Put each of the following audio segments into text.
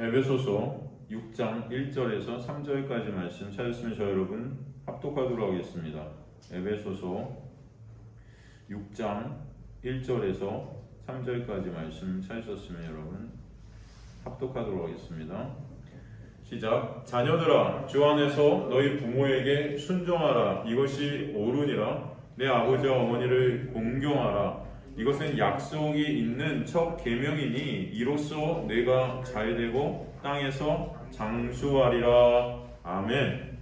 에베소서 6장 1절에서 3절까지 말씀 찾았으면 저 여러분 합독하도록 하겠습니다. 에베소서 6장 1절에서 3절까지 말씀 찾으셨으면 여러분 합독하도록 하겠습니다. 시작. 자녀들아, 주 안에서 너희 부모에게 순종하라. 이것이 옳으니라. 내 아버지와 어머니를 공경하라. 이것은 약속이 있는 첫 계명이니 이로써 내가 잘되고 땅에서 장수하리라. 아멘.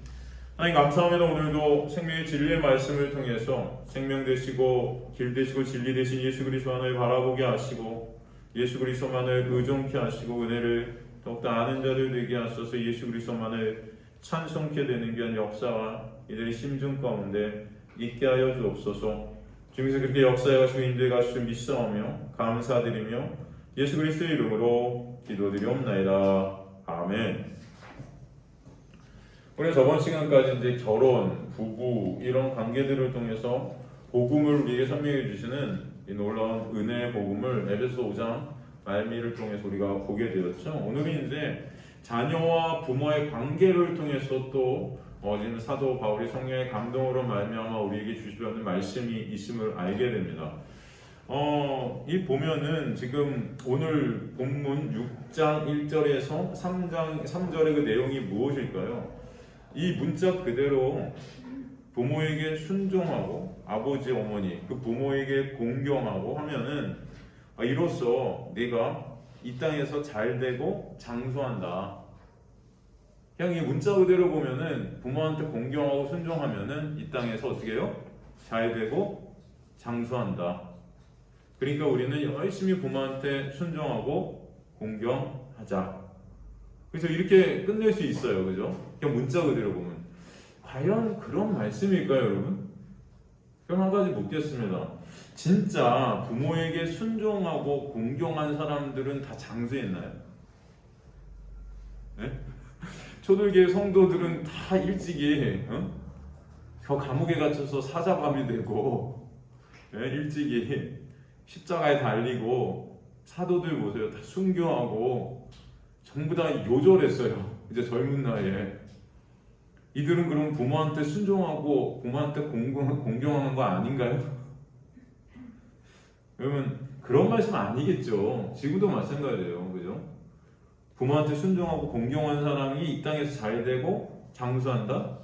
하나님 감사합니다. 오늘도 생명의 진리의 말씀을 통해서 생명 되시고 길 되시고 진리 되신 예수 그리스도만을 바라보게 하시고 예수 그리스도만을 의존케 하시고 은혜를 더욱더 아는 자들 되게 하소서. 예수 그리스도만을 찬송케 되는 귀한 역사와 이들의 심중 가운데 있게 하여 주옵소서. 주님께서 그렇게 역사에 가시고 인도에 가시고 믿사오며 감사드리며 예수 그리스도의 이름으로 기도드리옵나이다. 아멘. 우리 저번 시간까지 이제 결혼, 부부 이런 관계들을 통해서 복음을 우리에게 설명해 주시는 이 놀라운 은혜의 복음을 에베소 5장 말미를 통해서 우리가 보게 되었죠. 오늘은 이제 자녀와 부모의 관계를 통해서 또 지금 사도 바울이 성령의 감동으로 말미암아 우리에게 주시려는 말씀이 있음을 알게 됩니다. 이 보면은 지금 오늘 본문 6장 1절에서 3절의 그 내용이 무엇일까요? 이 문자 그대로 부모에게 순종하고 아버지 어머니 그 부모에게 공경하고 하면은 이로써 내가 이 땅에서 잘되고 장수한다. 그냥 이 문자 그대로 보면은 부모한테 공경하고 순종하면은 이 땅에서 어떻게 해요? 잘되고 장수한다. 그러니까 우리는 열심히 부모한테 순종하고 공경하자. 그래서 이렇게 끝낼 수 있어요. 그죠? 그냥 문자 그대로 보면. 과연 그런 말씀일까요, 여러분? 그럼 한 가지 묻겠습니다. 진짜 부모에게 순종하고 공경한 사람들은 다 장수했나요? 네? 초대교회 성도들은 다 일찍이 저 감옥에 갇혀서 사자밤이 되고 일찍이 십자가에 달리고 사도들 보세요. 다 순교하고 전부 다 요절했어요. 이제 젊은 나이에. 이들은 그럼 부모한테 순종하고 부모한테 공경하는 거 아닌가요? 여러분 그런 말씀 아니겠죠. 지금도 마찬가지예요. 그죠? 부모한테 순종하고 공경하는 사람이 이 땅에서 잘되고 장수한다?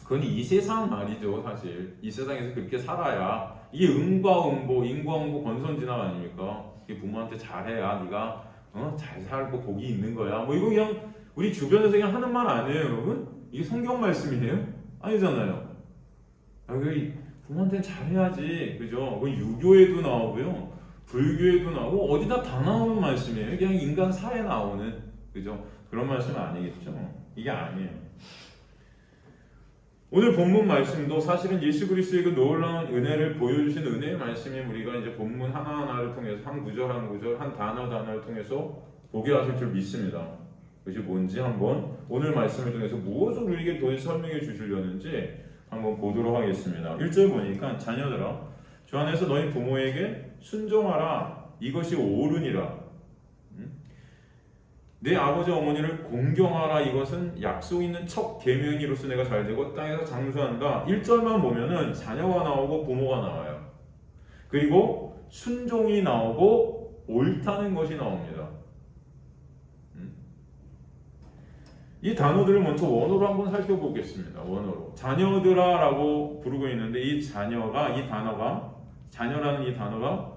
그건 이 세상 말이죠. 사실 이 세상에서 그렇게 살아야 이게 인과응보 권선진학 아닙니까? 이게 부모한테 잘해야 네가 잘 살고 복이 있는 거야. 뭐 이거 그냥 우리 주변에서 그냥 하는 말 아니에요, 여러분? 이게 성경 말씀이에요? 아니잖아요. 부모한테는 잘해야지, 그죠? 유교에도 나오고요, 불교에도 나오고 어디다 다 나오는 말씀이에요. 그냥 인간 사회에 나오는, 그죠? 그런 말씀은 아니겠죠. 이게 아니에요. 오늘 본문 말씀도 사실은 예수 그리스도의 그 놀라운 은혜를 보여주신 은혜의 말씀이 우리가 이제 본문 하나하나를 통해서 한 구절 한 구절, 한 단어를 통해서 보게 하실 줄 믿습니다. 그것이 뭔지 한번 오늘 말씀을 통해서 무엇을 우리에게 도대체 설명해 주시려는지 한번 보도록 하겠습니다. 1절 보니까 자녀들아, 주 안에서 너희 부모에게 순종하라. 이것이 옳으니라. 내 아버지 어머니를 공경하라. 이것은 약속 있는 첫 계명이로서 내가 잘되고 땅에서 장수한다. 1절만 보면은 자녀가 나오고 부모가 나와요. 그리고 순종이 나오고 옳다는 것이 나옵니다. 이 단어들을 먼저 원어로 한번 살펴보겠습니다. 원어로 자녀들아 라고 부르고 있는데 이 단어가 자녀라는 이 단어가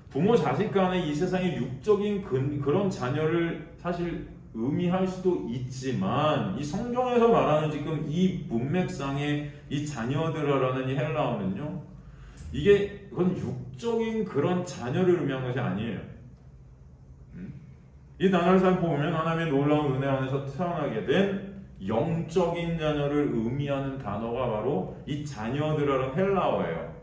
부모 자식 간의 이 세상의 육적인 그런 자녀를 사실 의미할 수도 있지만 이 성경에서 말하는 지금 이 문맥상의 이 자녀들아라는 이 헬라어는요, 그건 육적인 그런 자녀를 의미한 것이 아니에요. 이 단어를 살펴보면 하나님의 놀라운 은혜 안에서 태어나게 된 영적인 자녀를 의미하는 단어가 바로 이 자녀들이라는 헬라어예요.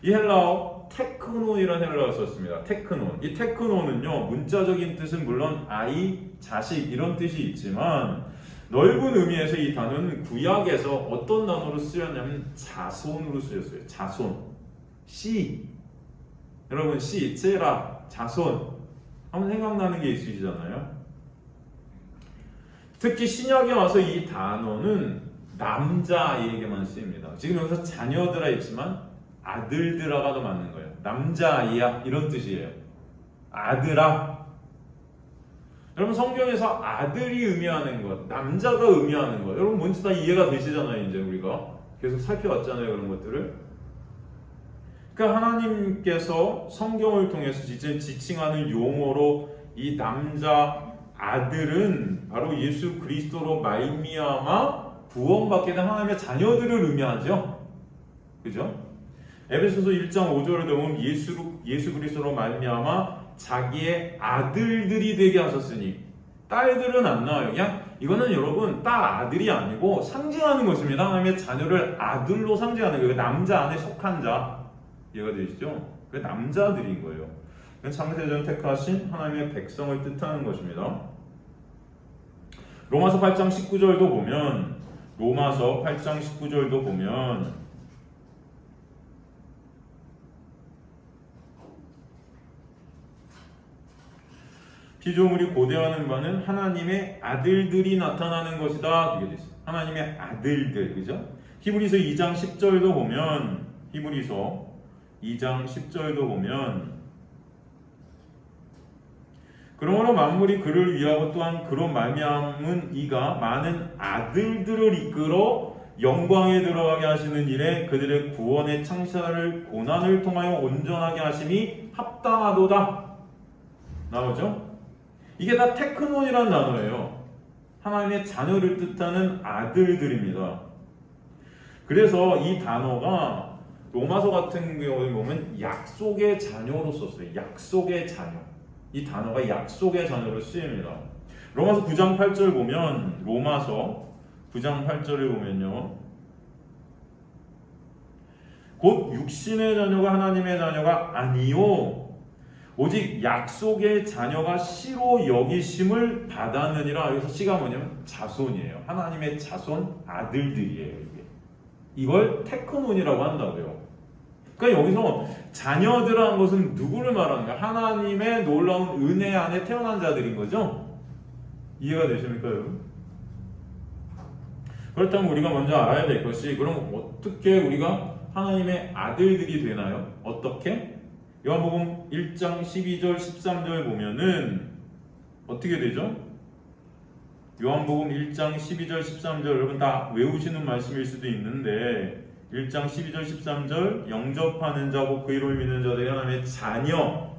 이 헬라어 테크논이라는 헬라어를 썼습니다. 테크논. 이 테크논은요, 문자적인 뜻은 물론 아이, 자식 이런 뜻이 있지만 넓은 의미에서 이 단어는 구약에서 어떤 단어로 쓰였냐면 자손으로 쓰였어요. 자손. 씨. 여러분 씨, 세라, 자손. 한번 생각나는 게 있으시잖아요. 특히 신약에 와서 이 단어는 남자아이에게만 쓰입니다. 지금 여기서 자녀들아 있지만 아들들아가 더 맞는 거예요. 남자아이야 이런 뜻이에요. 아들아. 여러분 성경에서 아들이 의미하는 것, 남자가 의미하는 것, 여러분 뭔지 다 이해가 되시잖아요. 이제 우리가 계속 살펴왔잖아요. 그런 것들을. 그러니까 하나님께서 성경을 통해서 지칭하는 용어로 이 남자 아들은 바로 예수 그리스도로 말미암아 구원받게 된 하나님의 자녀들을 의미하죠. 그죠? 에베소서 1장 5절을 보면 예수 그리스도로 말미암아 자기의 아들들이 되게 하셨으니, 딸들은 안 나와요. 그냥 이거는 여러분 딸 아들이 아니고 상징하는 것입니다. 하나님의 자녀를 아들로 상징하는 거예요. 남자 안에 속한 자. 이해가 되시죠? 그 남자들인 거예요. 창세전 택하신 하나님의 백성을 뜻하는 것입니다. 로마서 8장 19절도 보면 피조물이 고대하는 바는 하나님의 아들들이 나타나는 것이다. 이게 됐어요. 하나님의 아들들, 그죠? 히브리서 2장 10절도 보면 그러므로 만물이 그를 위하고 또한 그로 말미암은 이가 많은 아들들을 이끌어 영광에 들어가게 하시는 일에 그들의 구원의 창시를 고난을 통하여 온전하게 하심이 합당하도다. 나오죠? 이게 다 테크논이라는 단어예요. 하나님의 자녀를 뜻하는 아들들입니다. 그래서 이 단어가 로마서 같은 경우에 보면 약속의 자녀로 썼어요. 약속의 자녀. 이 단어가 약속의 자녀로 쓰입니다. 로마서 9장 8절 보면, 곧 육신의 자녀가 하나님의 자녀가 아니요 오직 약속의 자녀가 씨로 여기심을 받았느니라. 여기서 씨가 뭐냐면 자손이에요. 하나님의 자손 아들들이에요. 이걸 테크논이라고 한다고요. 그러니까 여기서 자녀들이라는 것은 누구를 말하는가? 하나님의 놀라운 은혜 안에 태어난 자들인 거죠. 이해가 되십니까, 여러분? 그렇다면 우리가 먼저 알아야 될 것이, 그럼 어떻게 우리가 하나님의 아들들이 되나요? 어떻게? 요한복음 1장 12절 13절 보면은 어떻게 되죠? 요한복음 1장 12절 13절 여러분 다 외우시는 말씀일 수도 있는데, 1장 12절 13절 영접하는 자고 그 이름을 믿는 자들이 하나님의 자녀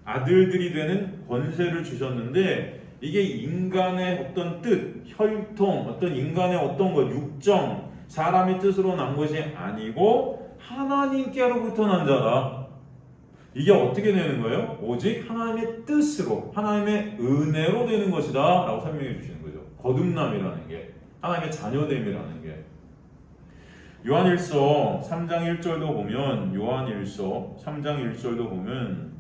아들들이 되는 권세를 주셨는데, 이게 인간의 어떤 뜻, 혈통, 어떤 인간의 어떤 것, 육정, 사람의 뜻으로 난 것이 아니고 하나님께로부터 난 자다. 이게 어떻게 되는 거예요? 오직 하나님의 뜻으로, 하나님의 은혜로 되는 것이다 라고 설명해 주시는 거죠. 거듭남이라는 게, 하나님의 자녀됨이라는 게. 요한일서 3장 1절도 보면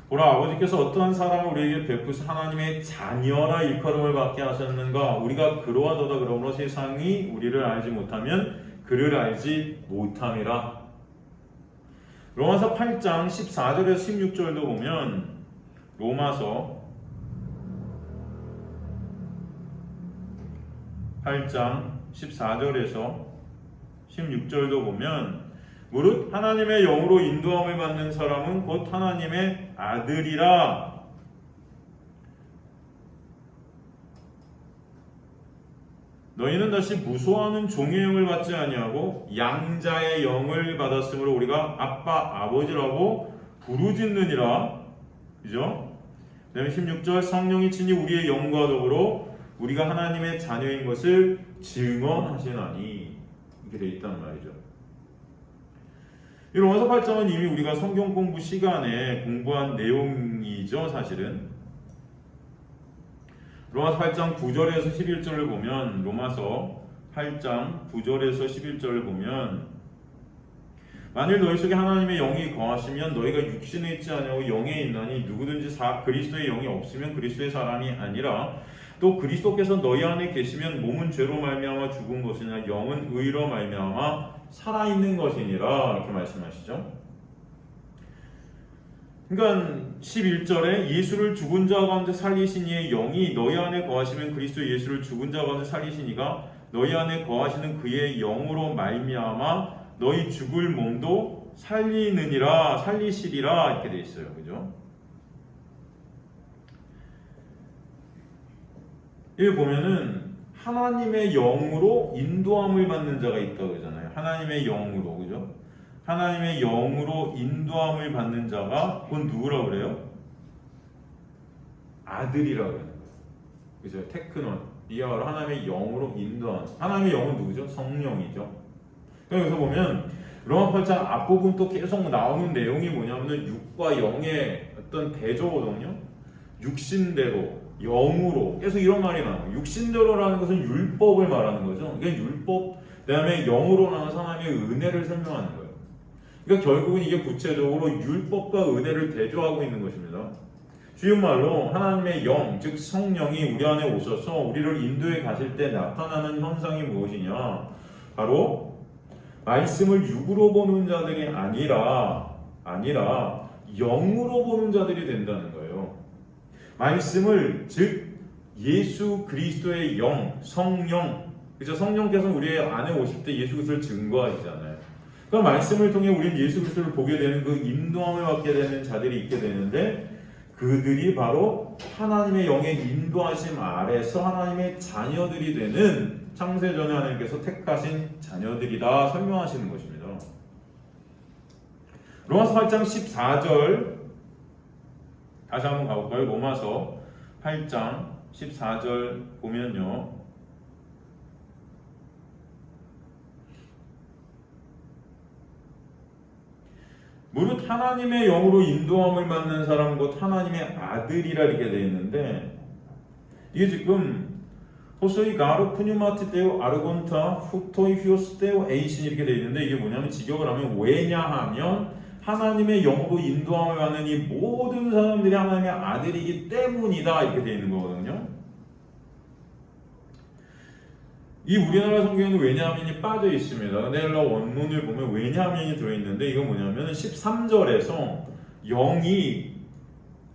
보라, 아버지께서 어떠한 사람을 우리에게 베푸사 하나님의 자녀라 일컬음을 받게 하셨는가? 우리가 그러하도다. 그러므로 세상이 우리를 알지 못하면 그를 알지 못함이라. 로마서 8장 14절에서 16절도 보면, 로마서 8장 14절에서 16절도 보면, 무릇 하나님의 영으로 인도함을 받는 사람은 곧 하나님의 아들이라. 너희는 다시 무소하는 종의 영을 받지 아니하고 양자의 영을 받았으므로 우리가 아빠 아버지라고 부르짖느니라. 그죠? 그다음에 16절 성령이 친히 우리의 영과 더불어 우리가 하나님의 자녀인 것을 증언하시나니. 이렇게 되어 있단 말이죠. 이 로마서 8장은 이미 우리가 성경 공부 시간에 공부한 내용이죠. 사실은 로마서 8장 9절에서 11절을 보면, 로마서 8장 9절에서 11절을 보면, 만일 너희 속에 하나님의 영이 거하시면 너희가 육신에 있지 아니하고 영에 있나니 누구든지 그리스도의 영이 없으면 그리스도의 사람이 아니라, 또 그리스도께서 너희 안에 계시면 몸은 죄로 말미암아 죽은 것이나 영은 의로 말미암아 살아있는 것이니라. 이렇게 말씀하시죠. 그러니까 11절에 예수를 죽은 자 가운데 살리신 이의 영이 너희 안에 거하시면 그리스도 예수를 죽은 자 가운데 살리신 이가 너희 안에 거하시는 그의 영으로 말미암아 너희 죽을 몸도 살리시리라 이렇게 돼 있어요. 그죠? 여기 보면은 하나님의 영으로 인도함을 받는 자가 있다고 그러잖아요. 하나님의 영으로, 그죠? 하나님의 영으로 인도함을 받는 자가 그건 누구라고 그래요? 아들이라고 그러는 거예요. 그죠? 테크논, 이하로 하나님의 영으로 인도하는. 하나님의 영은 누구죠? 성령이죠. 여기서 보면 로마 8장 앞부분 또 계속 나오는 내용이 뭐냐면은 육과 영의 어떤 대조거든요. 육신대로, 영으로 계속 이런 말이 나와요. 육신대로라는 것은 율법을 말하는 거죠. 이게 율법, 그 다음에 영으로 나온 하나님의 은혜를 설명하는 거예요. 그러니까 결국은 이게 구체적으로 율법과 은혜를 대조하고 있는 것입니다. 쉬운 말로 하나님의 영, 즉 성령이 우리 안에 오셔서 우리를 인도해 가실 때 나타나는 현상이 무엇이냐? 바로 말씀을 육으로 보는 자들이 아니라 영으로 보는 자들이 된다는 거예요. 말씀을 즉 예수 그리스도의 영, 성령, 그죠? 성령께서 우리 안에 오실 때 예수 그리스도를 증거하시잖아요. 그 말씀을 통해 우리는 예수 그리스도를 보게 되는 그 인도함을 받게 되는 자들이 있게 되는데 그들이 바로 하나님의 영의 인도하심 아래서 하나님의 자녀들이 되는 창세전에 하나님께서 택하신 자녀들이다 설명하시는 것입니다. 로마서 8장 14절 다시 한번 가볼까요? 로마서 8장 14절 보면요. 무릇 하나님의 영으로 인도함을 받는 사람 곧 하나님의 아들이라 이렇게 되어 있는데 이게 지금 호소이 가로 푸뉴마티데오 아르곤타 후토이 휴스데오 에이신 이렇게 되어 있는데 이게 뭐냐면 직역을 하면 왜냐하면 하나님의 영으로 인도함을 받는 이 모든 사람들이 하나님의 아들이기 때문이다 이렇게 되어 있는 거거든요. 이 우리나라 성경에는 왜냐하면이 빠져 있습니다. 헬라 원문을 보면 왜냐하면이 들어있는데 이건 뭐냐면 13절에서 영이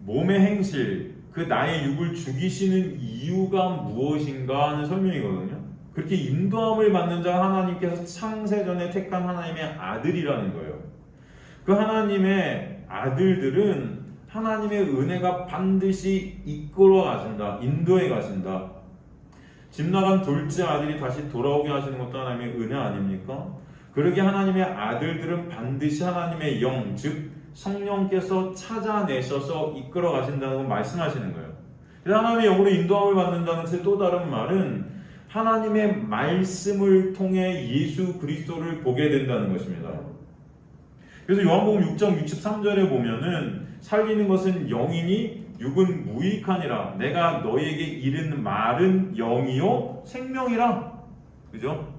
몸의 행실, 그 나의 육을 죽이시는 이유가 무엇인가 하는 설명이거든요. 그렇게 인도함을 받는 자가 하나님께서 창세전에 택한 하나님의 아들이라는 거예요. 그 하나님의 아들들은 하나님의 은혜가 반드시 이끌어 가신다, 인도해 가신다. 집 나간 둘째 아들이 다시 돌아오게 하시는 것도 하나님의 은혜 아닙니까? 그러기에 하나님의 아들들은 반드시 하나님의 영, 즉 성령께서 찾아내셔서 이끌어 가신다는 걸 말씀하시는 거예요. 그래서 하나님의 영으로 인도함을 받는다는 것의 또 다른 말은 하나님의 말씀을 통해 예수 그리스도를 보게 된다는 것입니다. 그래서 요한복음 6장 63절에 보면은 살리는 것은 영이니 육은 무익하니라. 내가 너희에게 이른 말은 영이요 생명이라. 그죠?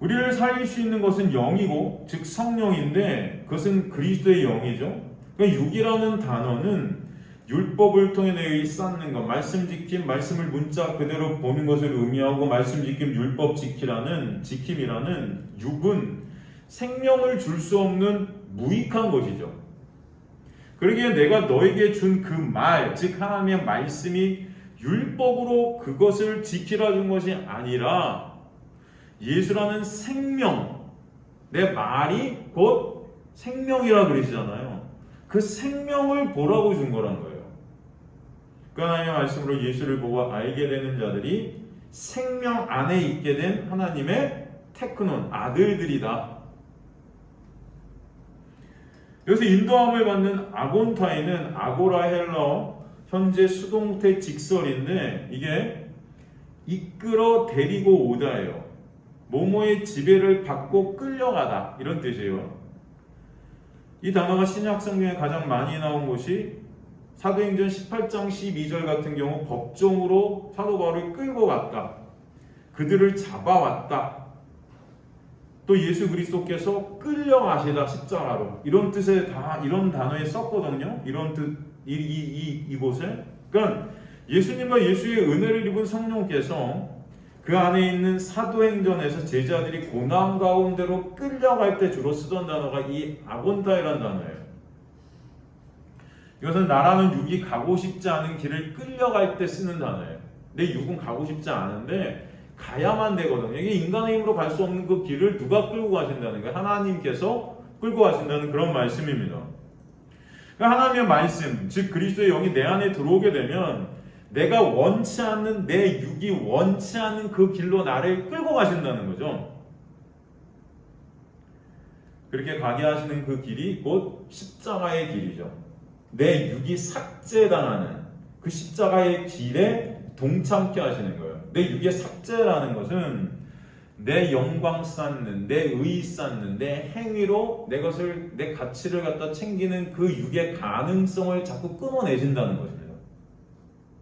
우리를 살릴 수 있는 것은 영이고 즉 성령인데 그것은 그리스도의 영이죠. 그러니까 육이라는 단어는 율법을 통해 내게 쌓는 것, 말씀 지킴, 말씀을 문자 그대로 보는 것을 의미하고 말씀 지킴, 율법 지킴이라는 육은 생명을 줄 수 없는 무익한 것이죠. 그러기에 내가 너에게 준 그 말, 즉 하나님의 말씀이 율법으로 그것을 지키라 준 것이 아니라 예수라는 생명, 내 말이 곧 생명이라 그러시잖아요. 그 생명을 보라고 준 거란 거예요. 그 하나님의 말씀으로 예수를 보고 알게 되는 자들이 생명 안에 있게 된 하나님의 테크논, 아들들이다. 여기서 인도함을 받는 아곤타이는 아고라 헬라어 현재 수동태 직설인데 이게 이끌어 데리고 오다예요. 모모의 지배를 받고 끌려가다 이런 뜻이에요. 이 단어가 신약 성경에 가장 많이 나온 곳이 사도행전 18장 12절 같은 경우 법정으로 사도 바울을 끌고 갔다. 그들을 잡아왔다. 또 예수 그리스도께서 끌려가시다 십자가로 이런 뜻에 다 이런 단어에 썼거든요. 이런 뜻 이곳에 그러니까 예수님과 예수의 은혜를 입은 성령께서 그 그 안에 있는 사도행전에서 제자들이 고난 가운데로 끌려갈 때 주로 쓰던 단어가 이 아곤타이라는 단어예요. 이것은 나라는 육이 가고 싶지 않은 길을 끌려갈 때 쓰는 단어예요. 내 육은 가고 싶지 않은데 가야만 되거든요. 이게 인간의 힘으로 갈 수 없는 그 길을 누가 끌고 가신다는 거예요? 하나님께서 끌고 가신다는 그런 말씀입니다. 그러니까 하나님의 말씀, 즉 그리스도의 영이 내 안에 들어오게 되면 내가 원치 않는, 내 육이 원치 않는 그 길로 나를 끌고 가신다는 거죠. 그렇게 가게 하시는 그 길이 곧 십자가의 길이죠. 내 육이 삭제당하는 그 십자가의 길에 동참케 하시는 거예요. 내 육의 삭제라는 것은 내 영광 쌓는, 내 의 쌓는, 내 행위로 내 가치를 갖다 챙기는 그 육의 가능성을 자꾸 끊어내신다는 것입니다.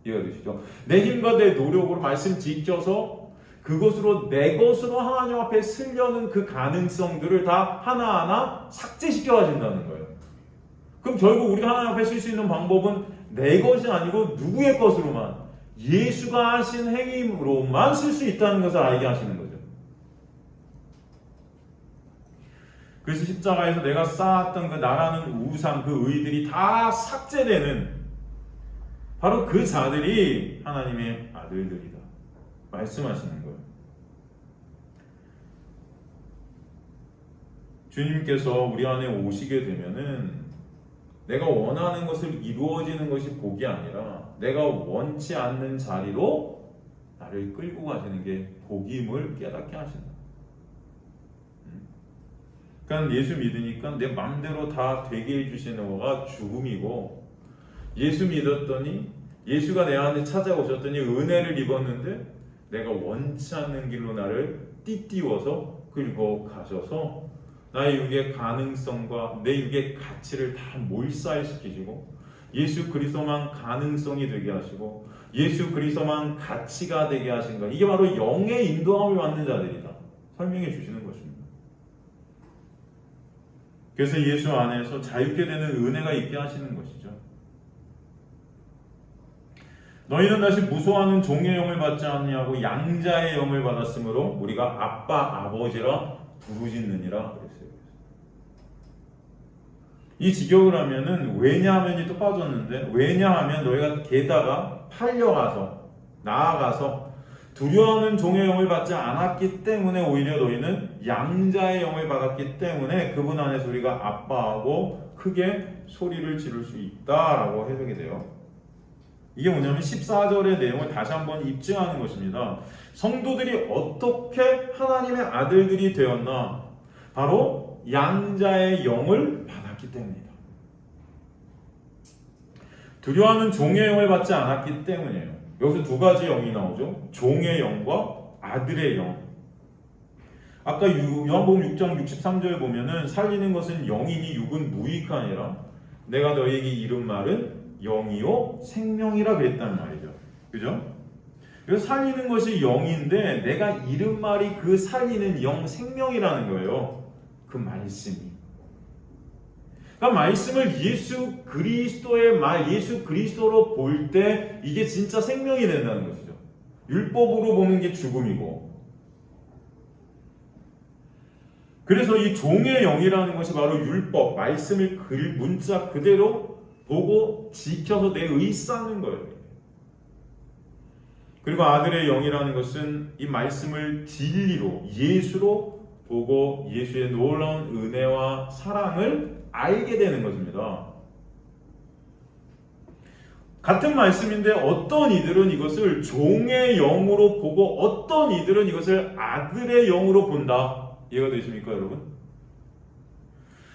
이해가 되시죠? 내 힘과 내 노력으로 말씀 지켜서 그것으로 내 것으로 하나님 앞에 쓰려는 그 가능성들을 다 하나하나 삭제시켜 가신다는 거예요. 그럼 결국 우리가 하나님 앞에 쓸 수 있는 방법은 내 것이 아니고 누구의 것으로만, 예수가 하신 행위로만 쓸 수 있다는 것을 알게 하시는 거죠. 그래서 십자가에서 내가 쌓았던 그 나라는 우상, 그 의들이 다 삭제되는 바로 그 자들이 하나님의 아들들이다 말씀하시는 거예요. 주님께서 우리 안에 오시게 되면은 내가 원하는 것을 이루어지는 것이 복이 아니라 내가 원치 않는 자리로 나를 끌고 가시는 게 복임을 깨닫게 하신다. 그러니까 예수 믿으니까 내 마음대로 다 되게 해주시는 거가 죽음이고, 예수 믿었더니 예수가 내 안에 찾아오셨더니 은혜를 입었는데 내가 원치 않는 길로 나를 띠띠워서 끌고 가셔서 나의 육의 가능성과 내 육의 가치를 다 몰살시키시고 예수 그리스도만 가능성이 되게 하시고 예수 그리스도만 가치가 되게 하신 것, 이게 바로 영의 인도함을 받는 자들이다 설명해 주시는 것입니다. 그래서 예수 안에서 자유케 되는 은혜가 있게 하시는 것이죠. 너희는 다시 무소하는 종의 영을 받지 않냐고 양자의 영을 받았으므로 우리가 아빠 아버지라 부르짖느니라 그랬어요. 이 직역을 하면은 왜냐하면이 또 빠졌는데, 왜냐하면 너희가 게다가 팔려가서 나아가서 두려워하는 종의 영을 받지 않았기 때문에 오히려 너희는 양자의 영을 받았기 때문에 그분 안에서 우리가 아빠하고 크게 소리를 지를 수 있다라고 해석이 돼요. 이게 뭐냐면 14절의 내용을 다시 한번 입증하는 것입니다. 성도들이 어떻게 하나님의 아들들이 되었나? 바로 양자의 영을 받았기 때문이다. 두려워하는 종의 영을 받지 않았기 때문이에요. 여기서 두 가지 영이 나오죠. 종의 영과 아들의 영. 아까 요한복음 6장 63절에 보면은 살리는 것은 영이니 육은 무익하니라. 내가 너희에게 이른 말은 영이요 생명이라 그랬단 말이죠. 그죠? 그래서 살리는 것이 영인데 내가 이른 말이 그 살리는 영 생명이라는 거예요. 그 말씀이. 그러니까 말씀을 예수 그리스도의 말, 예수 그리스도로 볼 때 이게 진짜 생명이 된다는 것이죠. 율법으로 보는 게 죽음이고. 그래서 이 종의 영이라는 것이 바로 율법, 말씀을 문자 그대로 보고 지켜서 내 의 쌓는 거예요. 그리고 아들의 영이라는 것은 이 말씀을 진리로, 예수로 보고 예수의 놀라운 은혜와 사랑을 알게 되는 것입니다. 같은 말씀인데 어떤 이들은 이것을 종의 영으로 보고 어떤 이들은 이것을 아들의 영으로 본다. 이해가 되십니까, 여러분?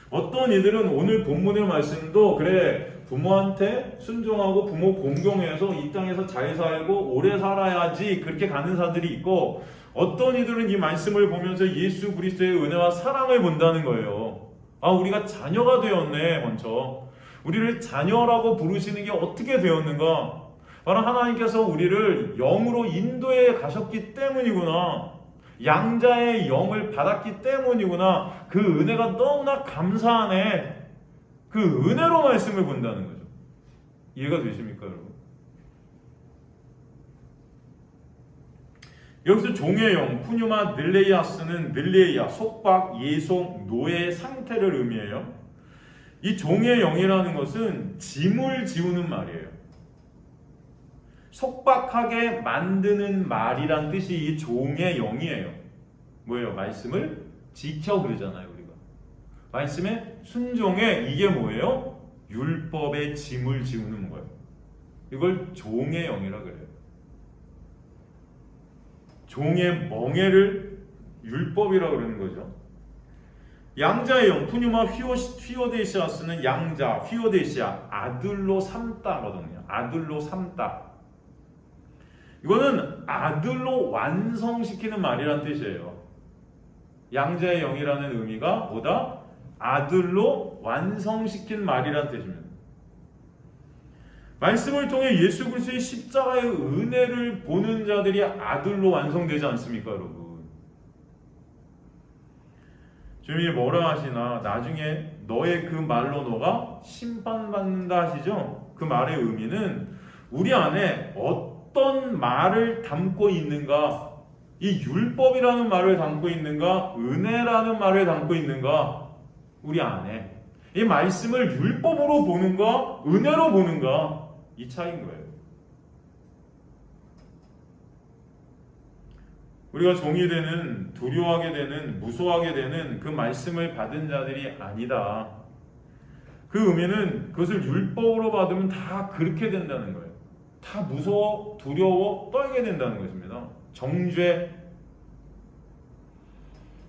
어떤 이들은 오늘 본문의 말씀도 그래 부모한테 순종하고 부모 공경해서 이 땅에서 잘 살고 오래 살아야지 그렇게 가는 사람들이 있고, 어떤 이들은 이 말씀을 보면서 예수 그리스도의 은혜와 사랑을 본다는 거예요. 아, 우리가 자녀가 되었네. 먼저 우리를 자녀라고 부르시는 게 어떻게 되었는가? 바로 하나님께서 우리를 영으로 인도해 가셨기 때문이구나. 양자의 영을 받았기 때문이구나. 그 은혜가 너무나 감사하네. 그 은혜로 말씀을 본다는 거죠. 이해가 되십니까, 여러분? 여기서 종의 영, 푸뉴마 늘레이아스는 늘레이아, 속박, 예속, 노예 상태를 의미해요. 이 종의 영이라는 것은 짐을 지우는 말이에요. 속박하게 만드는 말이란 뜻이 이 종의 영이에요. 뭐예요? 말씀을 지켜 그러잖아요, 우리가. 말씀에 순종해, 이게 뭐예요? 율법의 짐을 지우는 거예요. 이걸 종의 영이라 그래요. 종의 멍에를 율법이라 그러는 거죠. 양자의 영, 푸뉴마 휘오데시아스는 양자, 휘오데시아, 아들로 삼다거든요. 아들로 삼다. 이거는 아들로 완성시키는 말이란 뜻이에요. 양자의 영이라는 의미가 뭐다? 아들로 완성시킨 말이란 뜻입니다. 말씀을 통해 예수 그리스도의 십자가의 은혜를 보는 자들이 아들로 완성되지 않습니까, 여러분? 주님이 뭐라 하시나? 나중에 너의 그 말로 너가 심판받는다 하시죠? 그 말의 의미는 우리 안에 어떤 말을 담고 있는가? 이 율법이라는 말을 담고 있는가? 은혜라는 말을 담고 있는가? 우리 안에 이 말씀을 율법으로 보는가? 은혜로 보는가? 이 차이인 거예요. 우리가 종이 되는, 두려워하게 되는, 무서워하게 되는 그 말씀을 받은 자들이 아니다. 그 의미는 그것을 율법으로 받으면 다 그렇게 된다는 거예요. 다 무서워, 두려워, 떨게 된다는 것입니다. 정죄.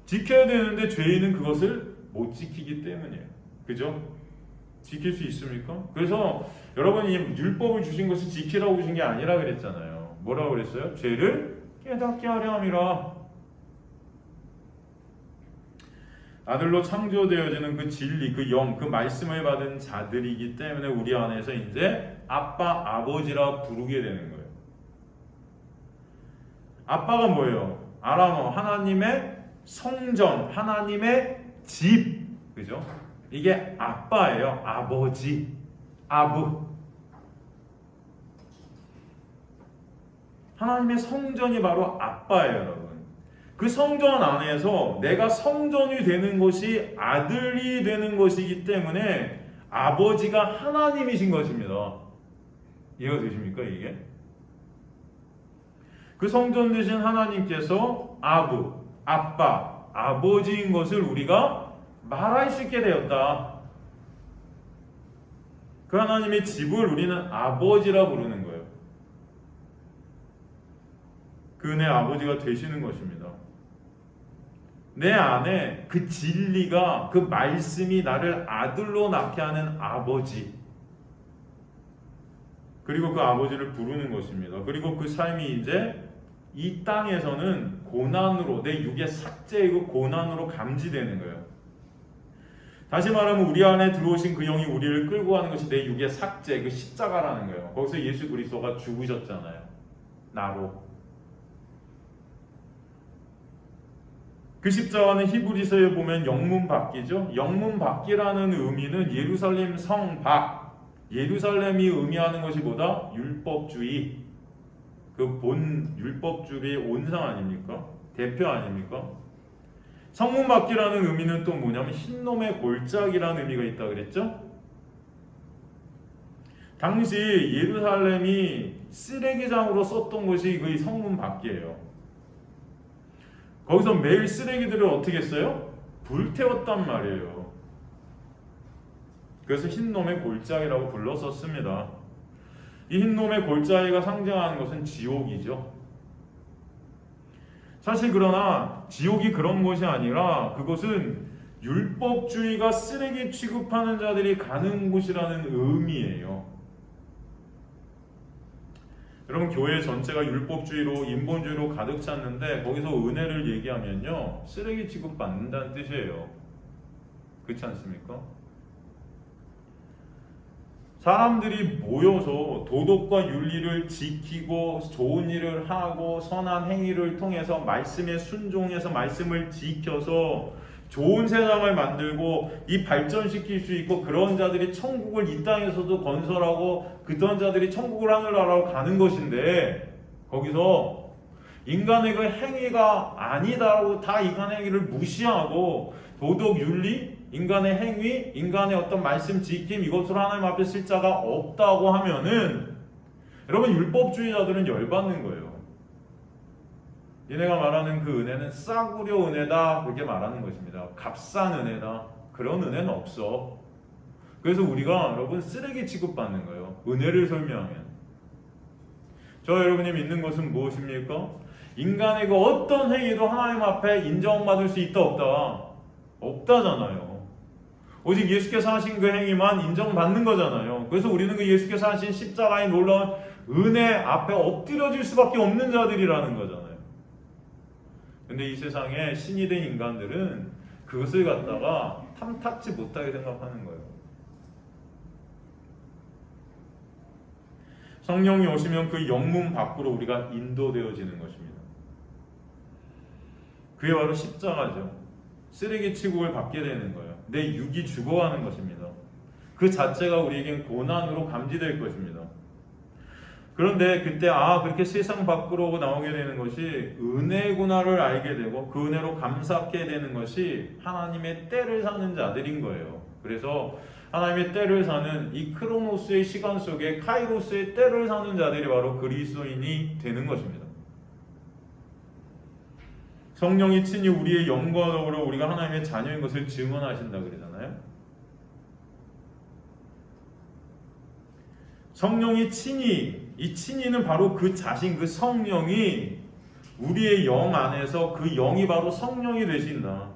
지켜야 되는데 죄인은 그것을 못 지키기 때문이에요. 그죠? 지킬 수 있습니까? 그래서 여러분이 율법을 주신 것을 지키라고 주신 게 아니라 그랬잖아요. 뭐라고 그랬어요? 죄를 깨닫게 하려 함이라. 아들로 창조되어지는 그 진리, 그 영, 그 말씀을 받은 자들이기 때문에 우리 안에서 이제 아빠, 아버지라 부르게 되는 거예요. 아빠가 뭐예요? 아람어, 하나님의 성전, 하나님의 집, 그죠? 이게 아빠예요. 아버지, 아부. 하나님의 성전이 바로 아빠예요, 여러분. 그 성전 안에서 내가 성전이 되는 것이 아들이 되는 것이기 때문에 아버지가 하나님이신 것입니다. 이해가 되십니까, 이게? 그 성전 되신 하나님께서 아부, 아빠, 아버지인 것을 우리가 말할 수 있게 되었다. 그 하나님의 집을 우리는 아버지라 부르는 거예요. 그 내 아버지가 되시는 것입니다. 내 안에 그 진리가, 그 말씀이 나를 아들로 낳게 하는 아버지, 그리고 그 아버지를 부르는 것입니다. 그리고 그 삶이 이제 이 땅에서는 고난으로, 내 육의 삭제이고 고난으로 감지되는 거예요. 다시 말하면 우리 안에 들어오신 그 영이 우리를 끌고 가는 것이 내 육의 삭제, 그 십자가라는 거예요. 거기서 예수 그리스도가 죽으셨잖아요. 나로. 그 십자가는 히브리서에 보면 영문 밖이죠. 영문 밖이라는 의미는 예루살렘 성 밖, 예루살렘이 의미하는 것이 뭐다? 율법주의. 그 본 율법주의의 온상 아닙니까? 대표 아닙니까? 성문 밖이라는 의미는 또 뭐냐면 흰놈의 골짜기라는 의미가 있다 그랬죠? 당시 예루살렘이 쓰레기장으로 썼던 것이 그 성문 밖이에요. 거기서 매일 쓰레기들을 어떻게 했어요? 불태웠단 말이에요. 그래서 흰놈의 골짜기라고 불렀었습니다. 이 흰놈의 골짜기가 상징하는 것은 지옥이죠. 사실 그러나 지옥이 그런 것이 아니라 그것은 율법주의가 쓰레기 취급하는 자들이 가는 곳이라는 의미예요. 여러분, 교회 전체가 율법주의로, 인본주의로 가득 찼는데 거기서 은혜를 얘기하면요, 쓰레기 취급받는다는 뜻이에요. 그렇지 않습니까? 사람들이 모여서 도덕과 윤리를 지키고 좋은 일을 하고 선한 행위를 통해서 말씀에 순종해서 말씀을 지켜서 좋은 세상을 만들고 이 발전시킬 수 있고, 그런 자들이 천국을 이 땅에서도 건설하고 그런 자들이 천국을 하늘나라로 가는 것인데, 거기서 인간의 그 행위가 아니다라고 다 인간의 행위를 무시하고 도덕 윤리, 인간의 행위, 인간의 어떤 말씀 지킴 이것으로 하나님 앞에 쓸 자가 없다고 하면은 여러분 율법주의자들은 열받는 거예요. 얘네가 말하는 그 은혜는 싸구려 은혜다 그렇게 말하는 것입니다. 값싼 은혜다. 그런 은혜는 없어. 그래서 우리가 여러분 쓰레기 취급받는 거예요. 은혜를 설명하면. 저 여러분이 믿는 것은 무엇입니까? 인간의 그 어떤 행위도 하나님 앞에 인정받을 수 있다 없다? 없다잖아요. 오직 예수께서 하신 그 행위만 인정받는 거잖아요. 그래서 우리는 그 예수께서 하신 십자가의 놀라운 은혜 앞에 엎드려질 수밖에 없는 자들이라는 거잖아요. 근데 이 세상에 신이 된 인간들은 그것을 갖다가 탐탁지 못하게 생각하는 거예요. 성령이 오시면 그 영문 밖으로 우리가 인도되어지는 것입니다. 그게 바로 십자가죠. 쓰레기 취급을 받게 되는 거예요. 내 육이 죽어가는 것입니다. 그 자체가 우리에겐 고난으로 감지될 것입니다. 그런데 그때 그렇게 세상 밖으로 나오게 되는 것이 은혜구나를 알게 되고 그 은혜로 감사하게 되는 것이 하나님의 때를 사는 자들인 거예요. 그래서 하나님의 때를 사는 이 크로노스의 시간 속에 카이로스의 때를 사는 자들이 바로 그리스도인이 되는 것입니다. 성령이 친히 우리의 영과 더불어 우리가 하나님의 자녀인 것을 증언하신다 그러잖아요. 성령이 친히, 이 친히는 바로 그 자신, 그 성령이 우리의 영 안에서 그 영이 바로 성령이 되신다.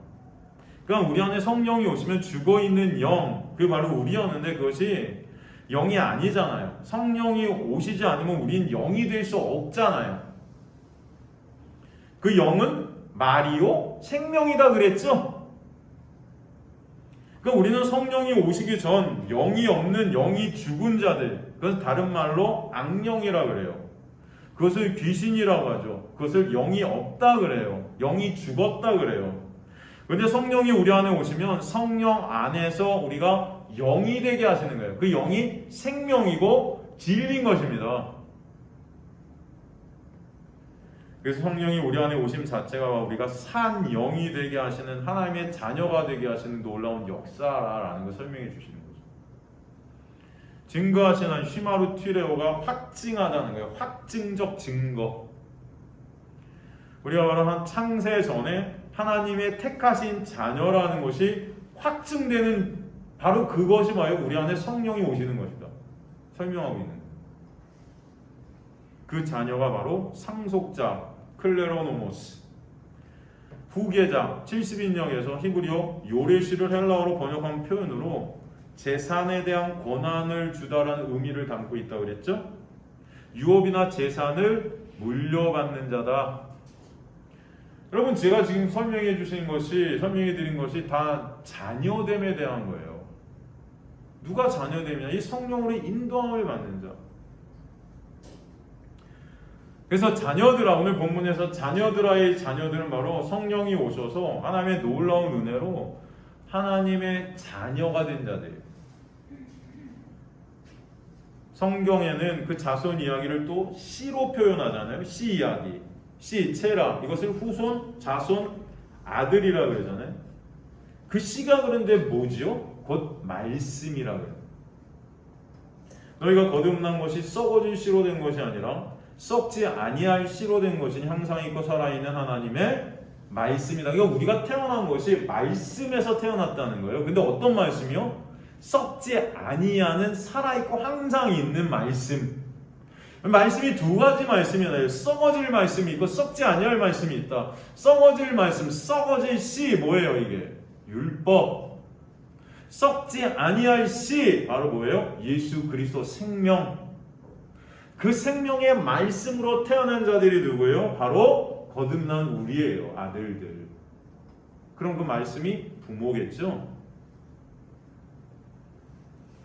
그러니까 우리 안에 성령이 오시면 죽어있는 영, 그게 바로 우리였는데 그것이 영이 아니잖아요. 성령이 오시지 않으면 우린 영이 될 수 없잖아요. 그 영은 마리오 생명이다 그랬죠? 그러니까 우리는 성령이 오시기 전 영이 없는 영이 죽은 자들, 그것은 다른 말로 악령이라 그래요. 그것을 귀신이라고 하죠. 그것을 영이 없다 그래요. 영이 죽었다 그래요. 그런데 성령이 우리 안에 오시면 성령 안에서 우리가 영이 되게 하시는 거예요. 그 영이 생명이고 진리인 것입니다. 그래서 성령이 우리 안에 오심 자체가 우리가 산 영이 되게 하시는 하나님의 자녀가 되게 하시는 놀라운 역사라는 걸 설명해 주시는 거죠. 증거하시는 쉬마루 튀레오가 확증하다는 거예요. 확증적 증거. 우리가 말하는 창세 전에 하나님의 택하신 자녀라는 것이 확증되는 바로 그것이 뭐예요? 우리 안에 성령이 오시는 것이다. 설명하고 있는 거예요. 그 자녀가 바로 상속자 클레로노모스, 후계자 70인역에서 히브리어 요레시를 헬라어로 번역한 표현으로 재산에 대한 권한을 주다라는 의미를 담고 있다고 그랬죠? 유업이나 재산을 물려받는 자다. 여러분 제가 지금 설명해 드린 것이 다 자녀됨에 대한 거예요. 누가 자녀됨이냐? 이 성령으로 인도함을 받는 자. 그래서 자녀들아, 오늘 본문에서 자녀들아의 자녀들은 바로 성령이 오셔서 하나님의 놀라운 은혜로 하나님의 자녀가 된 자들. 성경에는 그 자손 이야기를 또 씨로 표현하잖아요. 씨 이야기. 씨, 체라. 이것을 후손, 자손, 아들이라 그러잖아요. 그 씨가 그런데 뭐지요? 곧 말씀이라 그래요. 너희가 거듭난 것이 썩어진 씨로 된 것이 아니라 썩지 아니할 씨로 된 것이 항상 있고 살아있는 하나님의 말씀이다. 그러니까 우리가 태어난 것이 말씀에서 태어났다는 거예요. 근데 어떤 말씀이요? 썩지 아니하는 살아있고 항상 있는 말씀. 말씀이 두 가지 말씀이 나요. 썩어질 말씀이 있고 썩지 아니할 말씀이 있다. 썩어질 말씀, 썩어질 씨 뭐예요 이게? 율법. 썩지 아니할 씨 바로 뭐예요? 예수 그리스도 생명. 그 생명의 말씀으로 태어난 자들이 누구예요? 바로 거듭난 우리예요. 아들들. 그럼 그 말씀이 부모겠죠?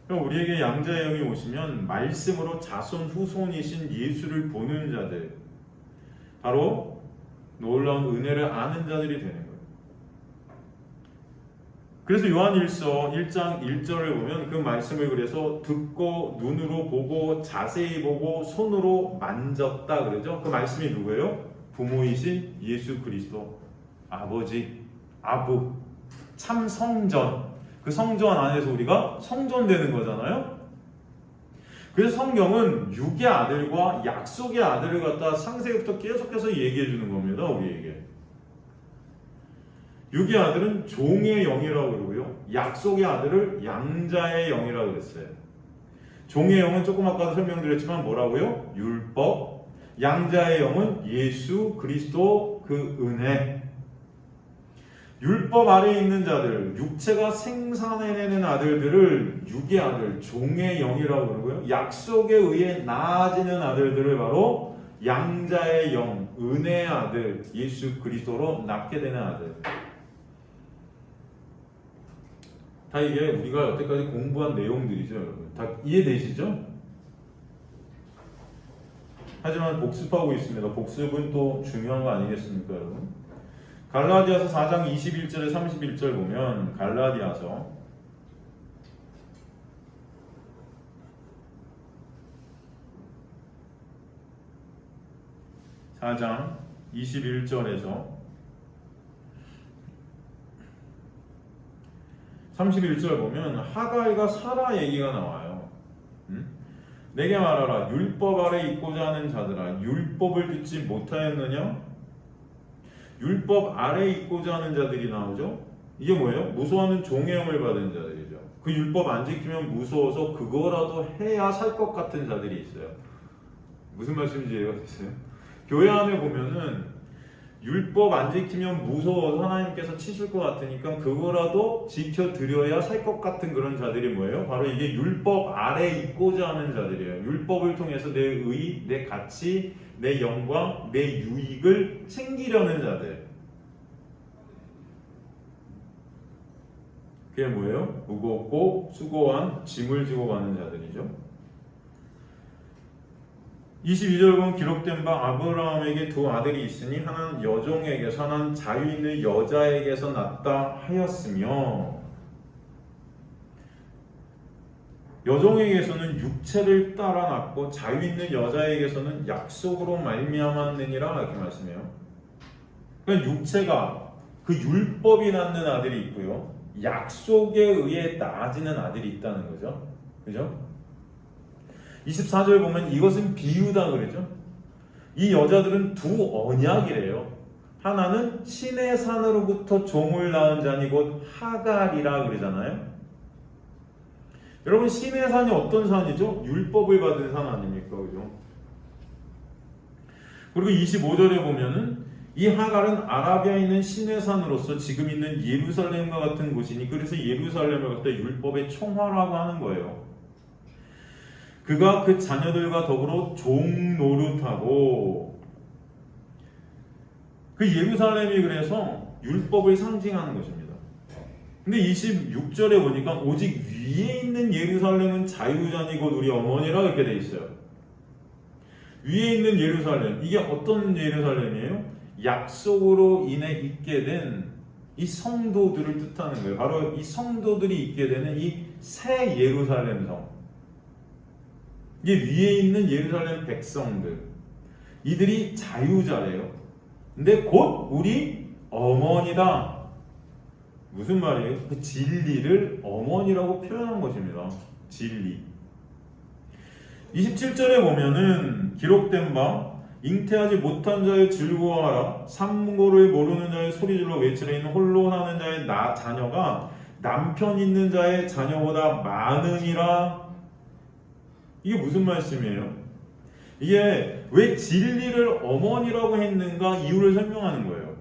그럼 우리에게 양자의 영이 오시면 말씀으로 자손 후손이신 예수를 보는 자들, 바로 놀라운 은혜를 아는 자들이 되는 거예요. 그래서 요한일서 1장 1절을 보면 그 말씀을 그래서 듣고 눈으로 보고 자세히 보고 손으로 만졌다 그러죠. 그 말씀이 누구예요? 부모이신 예수 그리스도 아버지, 아부, 참 성전. 그 성전 안에서 우리가 성전되는 거잖아요. 그래서 성경은 육의 아들과 약속의 아들을 갖다 창세기부터 계속해서 얘기해 주는 겁니다. 우리에게. 육의 아들은 종의 영이라고 그러고요. 약속의 아들을 양자의 영이라고 그랬어요. 종의 영은 조금 아까도 설명드렸지만 뭐라고요? 율법. 양자의 영은 예수 그리스도 그 은혜. 율법 아래에 있는 자들, 육체가 생산해내는 아들들을 육의 아들, 종의 영이라고 그러고요. 약속에 의해 나아지는 아들들을 바로 양자의 영, 은혜의 아들, 예수 그리스도로 낳게 되는 아들. 다 이게 우리가 여태까지 공부한 내용들이죠, 여러분. 다 이해되시죠? 하지만 복습하고 있습니다. 복습은 또 중요한 거 아니겠습니까, 여러분? 갈라디아서 4장 21절에 31절 보면 갈라디아서 4장 21절에서 31절 보면 하갈과 사라 얘기가 나와요. 내게 말하라 율법 아래 있고자 하는 자들아 율법을 듣지 못하였느냐? 율법 아래 있고자 하는 자들이 나오죠. 이게 뭐예요? 무서워하는 종의 영을 받은 자들이죠. 그 율법 안 지키면 무서워서 그거라도 해야 살 것 같은 자들이 있어요. 무슨 말씀인지 이해가 됐어요? 교회 안에 보면은 율법 안 지키면 무서워서 하나님께서 치실 것 같으니까 그거라도 지켜드려야 살 것 같은 그런 자들이 뭐예요? 바로 이게 율법 아래 있고자 하는 자들이에요. 율법을 통해서 내 의, 내 가치, 내 영광, 내 유익을 챙기려는 자들. 그게 뭐예요? 무겁고 수고한 짐을 지고 가는 자들이죠. 22절 보면 기록된 바 아브라함에게 두 아들이 있으니 하나는 여종에게서 하나는 자유 있는 여자에게서 났다 하였으며 여종에게서는 육체를 따라 낳고 자유 있는 여자에게서는 약속으로 말미암았느니라 이렇게 말씀해요. 그러니까 육체가 그 율법이 낳는 아들이 있고요. 약속에 의해 낳아지는 아들이 있다는 거죠. 그죠? 24절 보면 이것은 비유다 그러죠. 이 여자들은 두 언약이래요. 하나는 신의 산으로부터 종을 낳은 자니 곧 하갈이라 그러잖아요. 여러분 신의 산이 어떤 산이죠? 율법을 받은 산 아닙니까? 그죠? 그리고 25절에 보면은 이 하갈은 아라비아에 있는 신의 산으로서 지금 있는 예루살렘과 같은 곳이니 그래서 예루살렘을 갖다 율법의 총화라고 하는 거예요. 그가 그 자녀들과 더불어 종노릇하고 그 예루살렘이 그래서 율법을 상징하는 것입니다. 근데 26절에 보니까 오직 위에 있는 예루살렘은 자유자니 곧 우리 어머니라 이렇게 돼 있어요. 위에 있는 예루살렘 이게 어떤 예루살렘이에요? 약속으로 인해 있게 된 이 성도들을 뜻하는 거예요. 바로 이 성도들이 있게 되는 이 새 예루살렘 성. 이게 위에 있는 예루살렘 백성들 이들이 자유자래요. 근데 곧 우리 어머니다. 무슨 말이에요? 그 진리를 어머니라고 표현한 것입니다. 진리. 27절에 보면은 기록된 바 잉태하지 못한 자의 즐거워하라 삼고를 모르는 자의 소리질러 외치려 있는 홀로 사는 자의 자녀가 남편 있는 자의 자녀보다 많으니라. 이게 무슨 말씀이에요? 이게 왜 진리를 어머니라고 했는가 이유를 설명하는 거예요.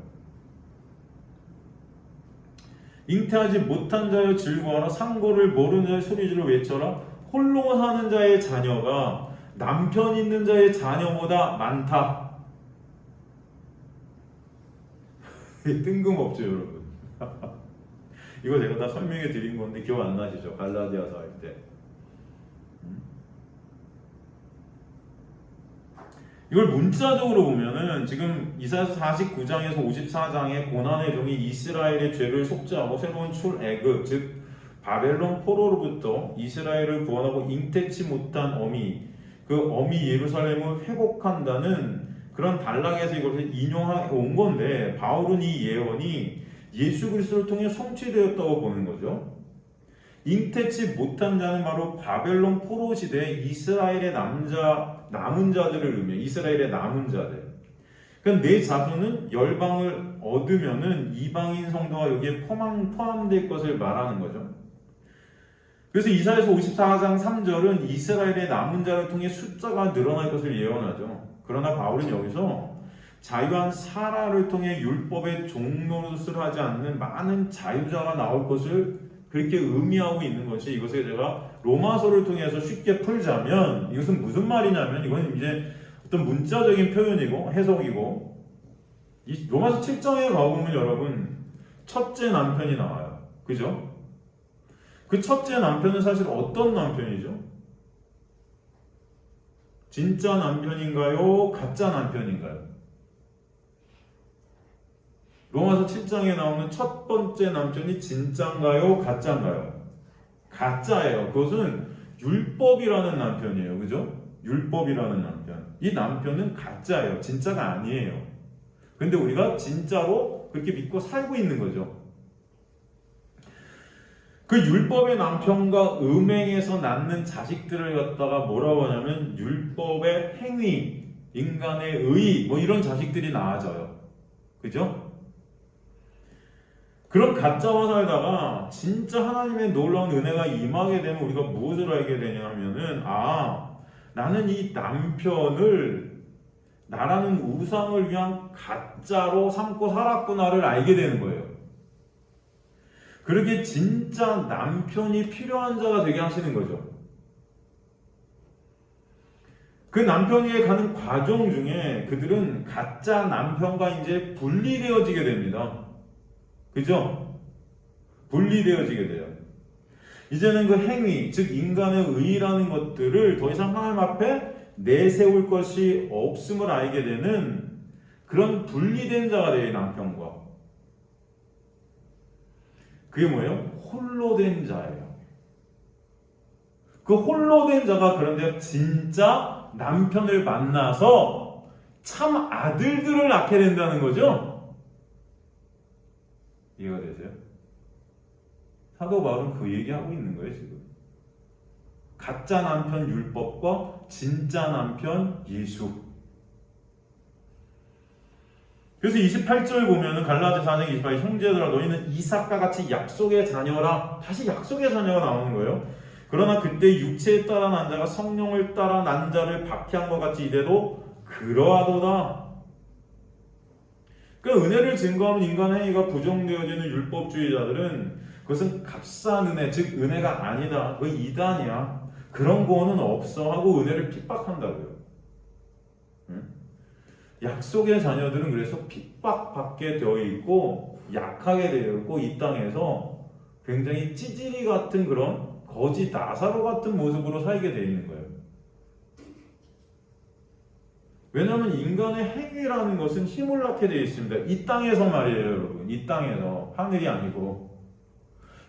잉태하지 못한 자여 즐거워하라 상고를 모르는 자의 소리질러 외쳐라 홀로 사는 자의 자녀가 남편 있는 자의 자녀보다 많다. 뜬금없죠 여러분. 이거 제가 다 설명해 드린 건데 기억 안 나시죠? 갈라디아서 할 때. 이걸 문자적으로 보면은 지금 이사야서 49장에서 54장에 고난의 종이 이스라엘의 죄를 속죄하고 새로운 출애굽 즉 바벨론 포로로부터 이스라엘을 구원하고 잉태치 못한 어미 그 어미 예루살렘을 회복한다는 그런 단락에서 이것을 인용해 온 건데 바울은 이 예언이 예수 그리스도를 통해 성취되었다고 보는 거죠. 잉태치 못한 자는 바로 바벨론 포로 시대 이스라엘의 남은 자들을 의미해요. 이스라엘의 남은 자들. 그러니까 내 자손은 열방을 얻으면은 이방인 성도가 여기에 포함될 것을 말하는 거죠. 그래서 이사야서 54장 3절은 이스라엘의 남은 자를 통해 숫자가 늘어날 것을 예언하죠. 그러나 바울은 여기서 자유한 사라를 통해 율법의 종노릇을 하지 않는 많은 자유자가 나올 것을 그렇게 의미하고 있는 것이, 이것을 제가 로마서를 통해서 쉽게 풀자면 이것은 무슨 말이냐면, 이건 이제 어떤 문자적인 표현이고 해석이고, 이 로마서 7장에 가보면 여러분 첫째 남편이 나와요. 그죠? 그 첫째 남편은 사실 어떤 남편이죠? 진짜 남편인가요? 가짜 남편인가요? 로마서 7장에 나오는 첫 번째 남편이 진짜인가요? 가짜인가요? 가짜예요. 그것은 율법이라는 남편이에요. 그죠? 율법이라는 남편. 이 남편은 가짜예요. 진짜가 아니에요. 근데 우리가 진짜로 그렇게 믿고 살고 있는 거죠. 그 율법의 남편과 음행에서 낳는 자식들을 갖다가 뭐라고 하냐면 율법의 행위, 인간의 의, 뭐 이런 자식들이 나아져요. 그죠? 그런 가짜와 살다가 진짜 하나님의 놀라운 은혜가 임하게 되면 우리가 무엇을 알게 되냐면은, 나는 이 남편을 나라는 우상을 위한 가짜로 삼고 살았구나를 알게 되는 거예요. 그렇게 진짜 남편이 필요한 자가 되게 하시는 거죠. 그 남편에게 가는 과정 중에 그들은 가짜 남편과 이제 분리되어지게 됩니다. 그죠? 분리되어지게 돼요. 이제는 그 행위, 즉 인간의 의라는 것들을 더 이상 하나님 앞에 내세울 것이 없음을 알게 되는 그런 분리된 자가 돼요, 남편과. 그게 뭐예요? 홀로 된 자예요. 그 홀로 된 자가 그런데 진짜 남편을 만나서 참 아들들을 낳게 된다는 거죠? 이해가 되세요? 사도 바울은 그 얘기하고 있는 거예요, 지금. 가짜 남편 율법과 진짜 남편 예수. 그래서 28절 보면은 갈라디아서 4장 28절, 형제들아 너희는 이삭과 같이 약속의 자녀라. 다시 약속의 자녀가 나오는 거예요. 그러나 그때 육체에 따라 난 자가 성령을 따라 난 자를 박해한 것 같이 이대도 그러하도다. 그러니까 은혜를 증거하는 인간의 행위가 부정되어지는 율법주의자들은 그것은 값싼 은혜, 즉 은혜가 아니다, 그거 이단이야, 그런 거는 없어 하고 은혜를 핍박한다고요. 약속의 자녀들은 그래서 핍박받게 되어 있고 약하게 되어 있고 이 땅에서 굉장히 찌질이 같은 그런 거짓 나사로 같은 모습으로 살게 되어 있는 거예요. 왜냐하면 인간의 행위라는 것은 힘을 낳게 되어 있습니다. 이 땅에서 말이에요, 여러분. 이 땅에서. 하늘이 아니고.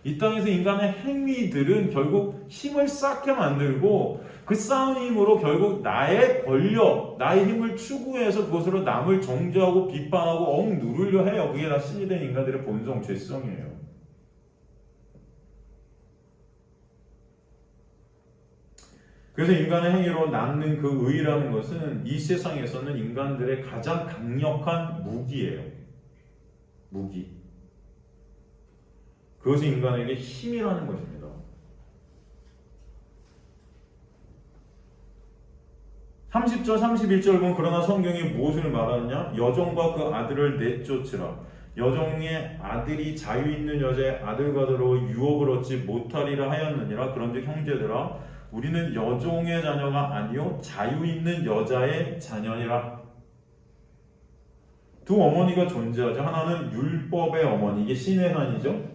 이 땅에서 인간의 행위들은 결국 힘을 쌓게 만들고 그 쌓은 힘으로 결국 나의 권력, 나의 힘을 추구해서 그것으로 남을 정죄하고 비판하고 억누르려 해요. 그게 다 신이 된 인간들의 본성, 죄성이에요. 그래서 인간의 행위로 낳는 그 의라는 것은 이 세상에서는 인간들의 가장 강력한 무기예요. 무기. 그것이 인간에게 힘이라는 것입니다. 30절, 31절 보면 그러나 성경이 무엇을 말하느냐? 여종과 그 아들을 내쫓으라. 여종의 아들이 자유 있는 여자의 아들과 더러 유업을 얻지 못하리라 하였느니라. 그런즉 형제들아 우리는 여종의 자녀가 아니요 자유 있는 여자의 자녀니라. 두 어머니가 존재하죠. 하나는 율법의 어머니, 이게 신의 산이죠.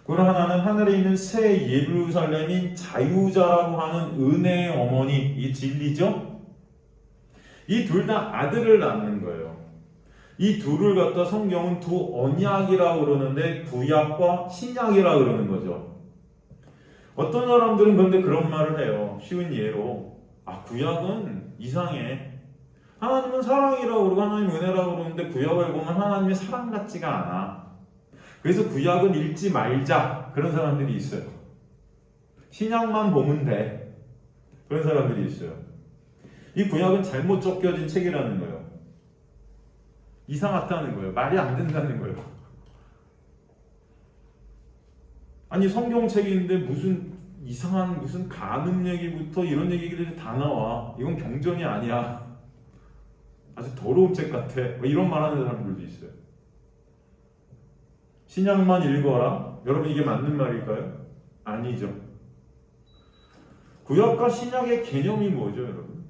그리고 하나는 하늘에 있는 새 예루살렘인 자유자라고 하는 은혜의 어머니, 이 진리죠. 이 둘 다 아들을 낳는 거예요. 이 둘을 갖다 성경은 두 언약이라고 그러는데 구약과 신약이라고 그러는 거죠. 어떤 사람들은 그런데 그런 말을 해요. 쉬운 예로 구약은 이상해. 하나님은 사랑이라고 그러고 하나님 은혜라고 그러는데 구약을 보면 하나님이 사랑 같지가 않아. 그래서 구약은 읽지 말자 그런 사람들이 있어요. 신약만 보면 돼 그런 사람들이 있어요. 이 구약은 잘못 적혀진 책이라는 거예요. 이상하다는 거예요. 말이 안 된다는 거예요. 아니 성경책인데 무슨 이상한 무슨 간음 얘기부터 이런 얘기들이 다 나와. 이건 경전이 아니야. 아주 더러운 책 같아. 이런 말하는 사람들도 있어요. 신약만 읽어라. 여러분 이게 맞는 말일까요? 아니죠. 구약과 신약의 개념이 뭐죠, 여러분?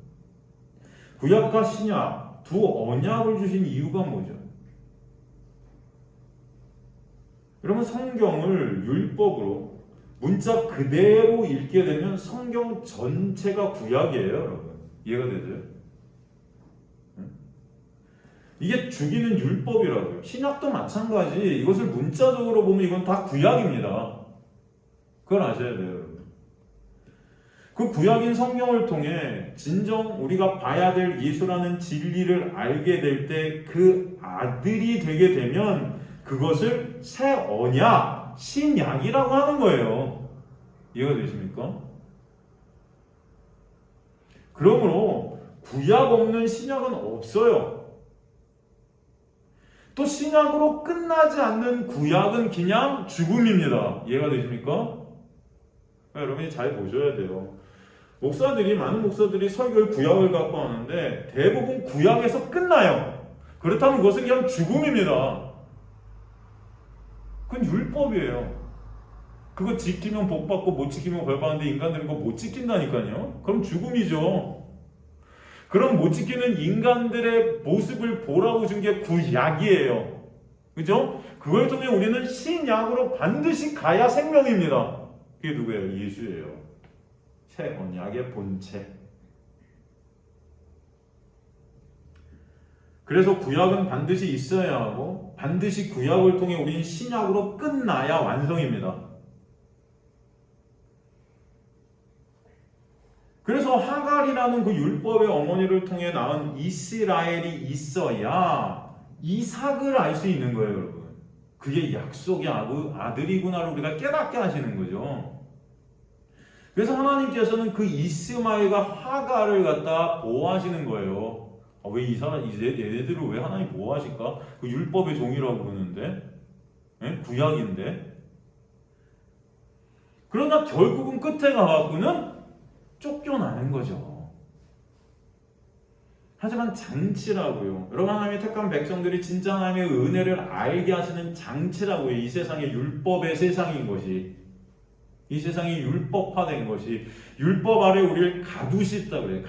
구약과 신약 두 언약을 주신 이유가 뭐죠? 여러분 성경을 율법으로 문자 그대로 읽게 되면 성경 전체가 구약이에요, 여러분. 이해가 되죠? 이게 죽이는 율법이라고요. 신약도 마찬가지. 이것을 문자적으로 보면 이건 다 구약입니다. 그걸 아셔야 돼요, 여러분. 그 구약인 성경을 통해 진정 우리가 봐야 될 예수라는 진리를 알게 될 때 그 아들이 되게 되면 그것을 새 언약, 신약이라고 하는 거예요. 이해가 되십니까? 그러므로 구약 없는 신약은 없어요. 또 신약으로 끝나지 않는 구약은 그냥 죽음입니다. 이해가 되십니까? 여러분이 잘 보셔야 돼요. 많은 목사들이 설교를 구약을 갖고 하는데 대부분 구약에서 끝나요. 그렇다면 그것은 그냥 죽음입니다. 그건 율법이에요. 그거 지키면 복 받고 못 지키면 벌 받는데 인간들은 그거 못 지킨다니까요. 그럼 죽음이죠. 그럼 못 지키는 인간들의 모습을 보라고 준 게 구약이에요. 그죠? 그걸 통해 우리는 신약으로 반드시 가야 생명입니다. 그게 누구예요? 예수예요. 새 언약의 본체. 그래서 구약은 반드시 있어야 하고 반드시 구약을 통해 우리는 신약으로 끝나야 완성입니다. 그래서 하갈이라는 그 율법의 어머니를 통해 낳은 이스라엘이 있어야 이삭을 알 수 있는 거예요, 여러분. 그게 약속의 아들이구나를 우리가 깨닫게 하시는 거죠. 그래서 하나님께서는 그 이스마엘과 하갈을 갖다 보호하시는 거예요. 왜 얘네들을 왜 하나님 보호하실까? 그 율법의 종이라고 그러는데, 구약인데. 그러나 결국은 끝에 가갖고는 쫓겨나는 거죠. 하지만 장치라고요. 여러분 하나님의 택한 백성들이 진짜 하나님의 은혜를 알게 하시는 장치라고요. 이 세상의 율법의 세상인 것이. 이 세상이 율법화된 것이. 율법 아래 우리를 가두셨다 그래요.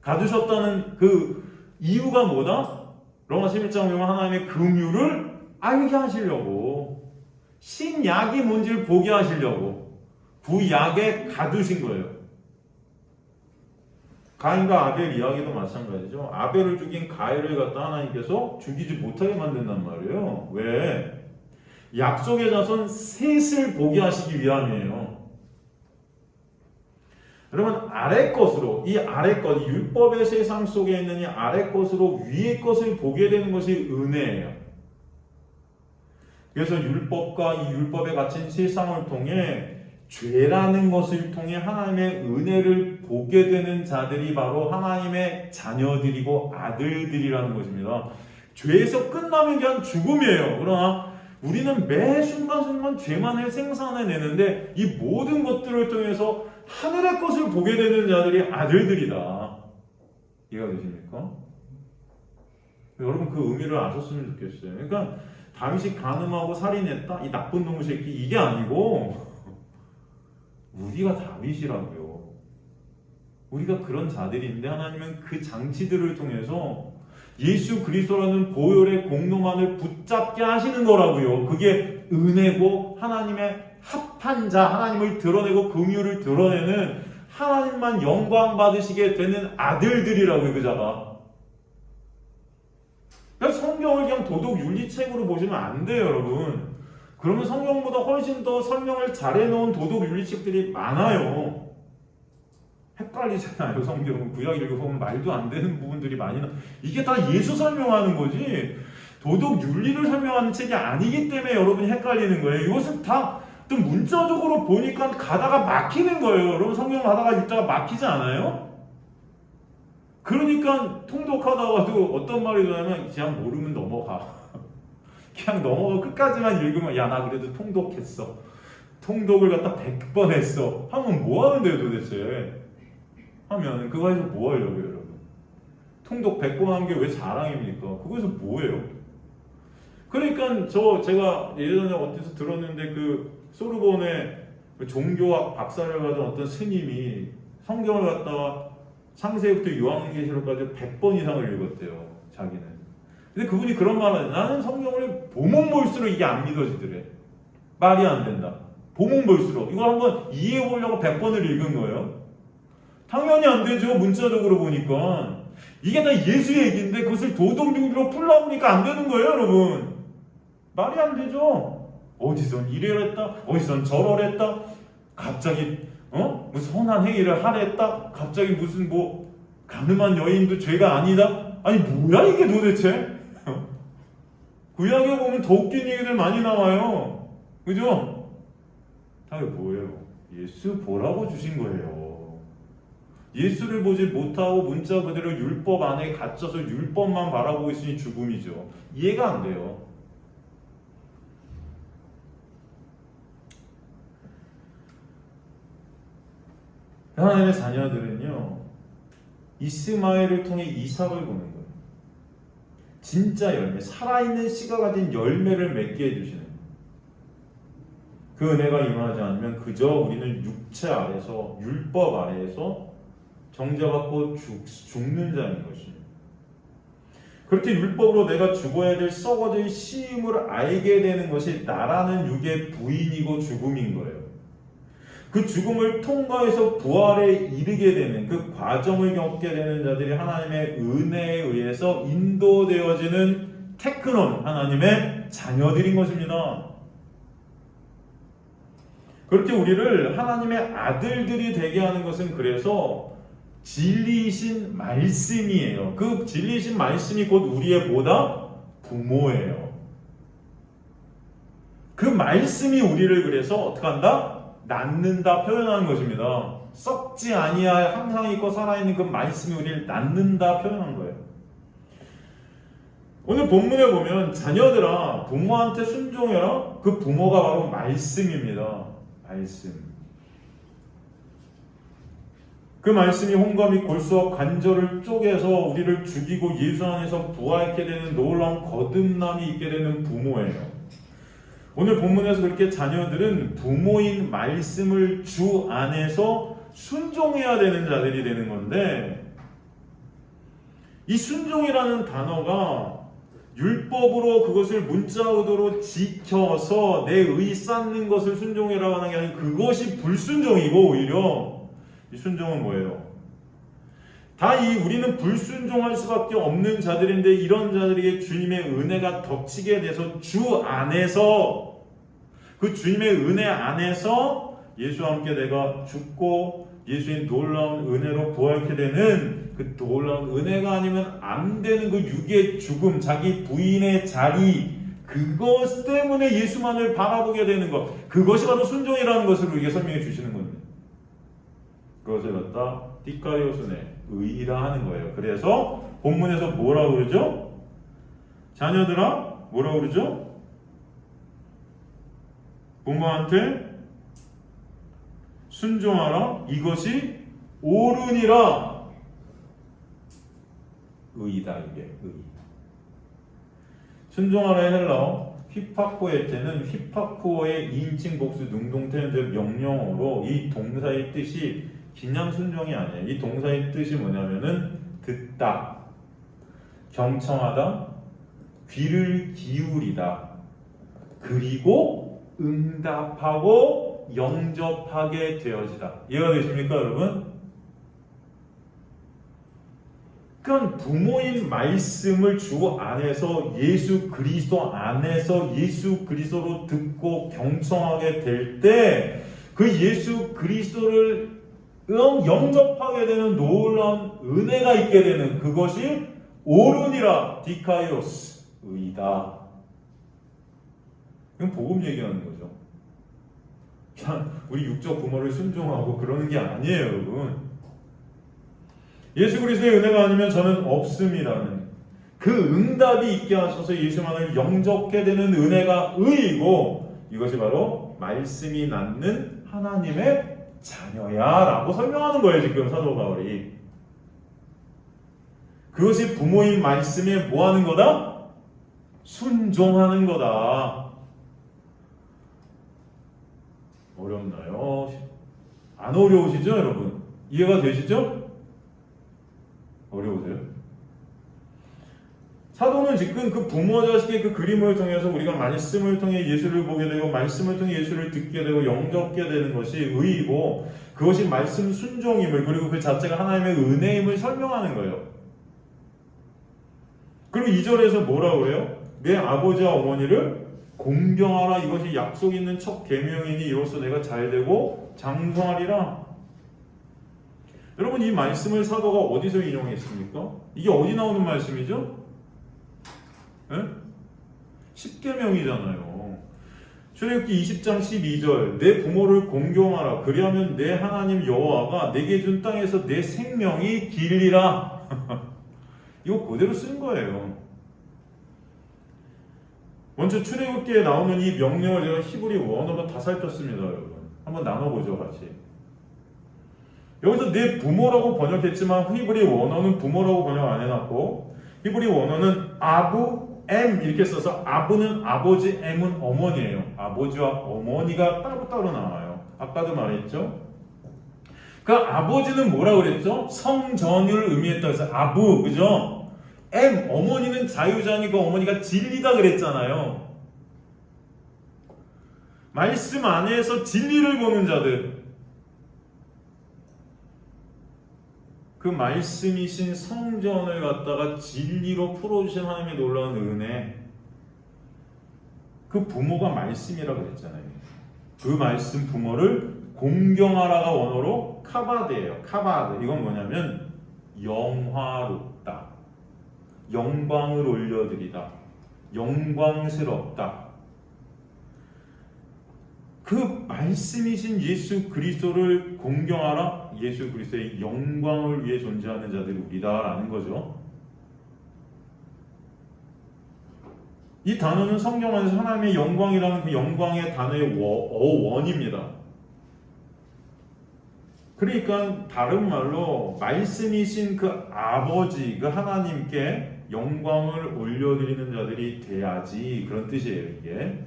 가두셨다는 그 이유가 뭐다? 로마서 11장 보면 하나님의 긍휼을 알게 하시려고. 신약이 뭔지를 보게 하시려고. 구약에 가두신 거예요. 가인과 아벨 이야기도 마찬가지죠. 아벨을 죽인 가인을 갖다 하나님께서 죽이지 못하게 만든단 말이에요. 왜? 약속의 자손 셋을 보게 하시기 위함이에요. 여러분 아래 것으로 이 아래 것, 율법의 세상 속에 있는 이 아래 것으로 위의 것을 보게 되는 것이 은혜예요. 그래서 율법과 이 율법에 갇힌 세상을 통해 죄라는 것을 통해 하나님의 은혜를 보게 되는 자들이 바로 하나님의 자녀들이고 아들들이라는 것입니다. 죄에서 끝나면 그냥 죽음이에요. 그러나 우리는 매 순간순간 죄만을 생산해내는데 이 모든 것들을 통해서 하늘의 것을 보게 되는 자들이 아들들이다. 이해가 되십니까? 여러분 그 의미를 아셨으면 좋겠어요. 그러니까 다윗이 간음하고 살인했다? 이 나쁜 놈의 새끼 이게 아니고 우리가 다윗이라고요. 우리가 그런 자들인데 하나님은 그 장치들을 통해서 예수 그리스도라는 보혈의 공로만을 붙잡게 하시는 거라고요. 그게 은혜고 하나님의 합한 자, 하나님을 드러내고 긍휼을 드러내는 하나님만 영광 받으시게 되는 아들들이라고요. 그 자가. 그러니까 성경을 그냥 도덕 윤리책으로 보시면 안 돼요, 여러분. 그러면 성경보다 훨씬 더 설명을 잘해놓은 도덕 윤리책들이 많아요. 헷갈리잖아요. 성경은 구약 읽어보면 말도 안 되는 부분들이 많이 이게 다 예수 설명하는 거지 도덕 윤리를 설명하는 책이 아니기 때문에 여러분이 헷갈리는 거예요. 이것은 다 또 문자적으로 보니까 가다가 막히는 거예요. 여러분 성경 가다가 읽다가 막히지 않아요? 그러니까 통독하다가도 어떤 말이 나오면 그냥 모르면 넘어가. 그냥 넘어가 끝까지만 읽으면 야 나 그래도 통독했어. 통독을 갖다 100번 했어. 하면 뭐 하는데요 도대체? 하면 그거에서 뭐 하려고요 여러분? 통독 100번 한 게 왜 자랑입니까? 그거에서 뭐예요? 그러니까 제가 예전에 어디서 들었는데 그 소르본의 종교학 박사를 받은 어떤 스님이 성경을 갖다가 창세기부터 요한계시록까지 100번 이상을 읽었대요 자기는. 근데 그분이 그런 말을 하죠. 나는 성경을 보면 볼수록 이게 안 믿어지더래. 말이 안 된다. 보면 볼수록 이걸 한번 이해해 보려고 100번을 읽은 거예요. 당연히 안 되죠. 문자적으로 보니까 이게 다 예수 얘기인데 그것을 도덕윤리로 풀다 보니까 안 되는 거예요 여러분. 말이 안 되죠. 어디선 이래랬다 어디선 저러랬다 갑자기 무슨 선한 행위를 하랬다 갑자기 무슨 뭐 가늠한 여인도 죄가 아니다. 아니 뭐야 이게 도대체. 구약에 보면 더 웃긴 얘기들 많이 나와요. 그죠? 다 이게 뭐예요? 예수 보라고 주신 거예요. 예수를 보지 못하고 문자 그대로 율법 안에 갇혀서 율법만 바라보고 있으니 죽음이죠. 이해가 안 돼요. 하나님의 자녀들은요 이스마엘을 통해 이삭을 보는 거예요. 진짜 열매, 살아있는 씨가 가진 열매를 맺게 해주시는 거예요. 그 은혜가 임하지 않으면 그저 우리는 육체 아래서 율법 아래에서 정죄받고 죽는 자인 것입니다. 그렇게 율법으로 내가 죽어야 될 썩어질 씨임을 알게 되는 것이 나라는 육의 부인이고 죽음인 거예요. 그 죽음을 통과해서 부활에 이르게 되는 그 과정을 겪게 되는 자들이 하나님의 은혜에 의해서 인도되어지는 테크논, 하나님의 자녀들인 것입니다. 그렇게 우리를 하나님의 아들들이 되게 하는 것은 그래서 진리이신 말씀이에요. 그 진리이신 말씀이 곧 우리의 뭐다? 부모예요. 그 말씀이 우리를 그래서 어떻게 한다? 낳는다 표현하는 것입니다. 썩지 아니하여 항상 있고 살아있는 그 말씀이 우리를 낳는다 표현한 거예요. 오늘 본문에 보면 자녀들아 부모한테 순종해라. 그 부모가 바로 말씀입니다. 말씀. 그 말씀이 홍과 및 골수와 관절을 쪼개서 우리를 죽이고 예수 안에서 부활케 되는 놀라운 거듭남이 있게 되는 부모예요. 오늘 본문에서 그렇게 자녀들은 부모인 말씀을 주 안에서 순종해야 되는 자들이 되는 건데 이 순종이라는 단어가 율법으로 그것을 문자 의도로 지켜서 내 의 쌓는 것을 순종이라고 하는 게 아니라 그것이 불순종이고 오히려 이 순종은 뭐예요? 다 우리는 불순종할 수밖에 없는 자들인데 이런 자들에게 주님의 은혜가 덮치게 돼서 주 안에서 그 주님의 은혜 안에서 예수와 함께 내가 죽고 예수의 놀라운 은혜로 부활케 되는 그 놀라운 은혜가 아니면 안 되는 그 육의 죽음, 자기 부인의 자리 그것 때문에 예수만을 바라보게 되는 것 그것이 바로 순종이라는 것을 우리에게 설명해 주시는 겁니다. 그것을 갖다 디카리오스네 의라 하는 거예요. 그래서 본문에서 뭐라고 그러죠? 자녀들아 뭐라고 그러죠? 부모한테 순종하라. 이것이 옳으니라. 의다 이게 의. 순종하라의 헬라어 휘파코에테는 휘파코어의 2인칭 복수 능동태연적 명령어로 이 동사의 뜻이 그냥 순종이 아니에요. 이 동사의 뜻이 뭐냐면은 듣다, 경청하다, 귀를 기울이다, 그리고 응답하고 영접하게 되어지다. 이해가 되십니까 여러분? 그러니까 부모인 말씀을 주 안에서 예수 그리스도 안에서 예수 그리스도로 듣고 경청하게 될 때 그 예수 그리스도를 영접하게 되는 놀라운 은혜가 있게 되는 그것이 오르니라 디카이오스 의다. 이건 복음 얘기하는 거죠. 그냥 우리 육적 부모를 순종하고 그러는 게 아니에요, 여러분. 예수 그리스도의 은혜가 아니면 저는 없습니다는 그 응답이 있게 하셔서 예수만을 영접하게 되는 은혜가 의이고 이것이 바로 말씀이 낳는 하나님의 자녀야 라고 설명하는 거예요, 지금 사도 바울이. 그것이 부모인 말씀에 뭐 하는 거다? 순종하는 거다. 어렵나요? 안 어려우시죠, 여러분? 이해가 되시죠? 어려우세요? 사도는 지금 그 부모 자식의 그 그림을 통해서 우리가 말씀을 통해 예수를 보게 되고 말씀을 통해 예수를 듣게 되고 영접게 되는 것이 의이고 그것이 말씀 순종임을 그리고 그 자체가 하나님의 은혜임을 설명하는 거예요. 그리고 2절에서 뭐라고 그래요? 내 아버지와 어머니를 공경하라. 이것이 약속 있는 첫 계명이니 이로써 내가 잘되고 장성하리라. 여러분 이 말씀을 사도가 어디서 인용했습니까? 이게 어디 나오는 말씀이죠? 네? 10계명이잖아요. 출애굽기 20장 12절 내 부모를 공경하라. 그리하면 내 하나님 여호와가 내게 준 땅에서 내 생명이 길리라. 이거 그대로 쓴 거예요. 먼저 출애굽기에 나오는 이 명령을 제가 히브리 원어로 다 살폈습니다, 여러분. 한번 나눠보죠, 같이. 여기서 내 부모라고 번역했지만 히브리 원어는 부모라고 번역 안 해놨고 히브리 원어는 아부, 엠 이렇게 써서 아부는 아버지, 엠은 어머니예요. 아버지와 어머니가 따로따로 나와요. 아까도 말했죠. 그 아버지는 뭐라 그랬죠? 성전을 의미했다 해서 아부, 그죠? 엠, 어머니는 자유자니까 어머니가 진리다 그랬잖아요. 말씀 안에서 진리를 보는 자들. 그 말씀이신 성전을 갖다가 진리로 풀어주신 하나님의 놀라운 은혜. 그 부모가 말씀이라고 그랬잖아요. 그 말씀 부모를 공경하라가 원어로 카바드예요. 카바드. 이건 뭐냐면 영화롭다. 영광을 올려드리다. 영광스럽다. 그 말씀이신 예수 그리스도를 공경하라. 예수 그리스도의 영광을 위해 존재하는 자들이 우리다라는 거죠. 이 단어는 성경 안에서 하나님의 영광이라는 그 영광의 단어의 어원입니다. 그러니까 다른 말로 말씀이신 그 아버지, 그 하나님께 영광을 올려드리는 자들이 돼야지 그런 뜻이에요, 이게.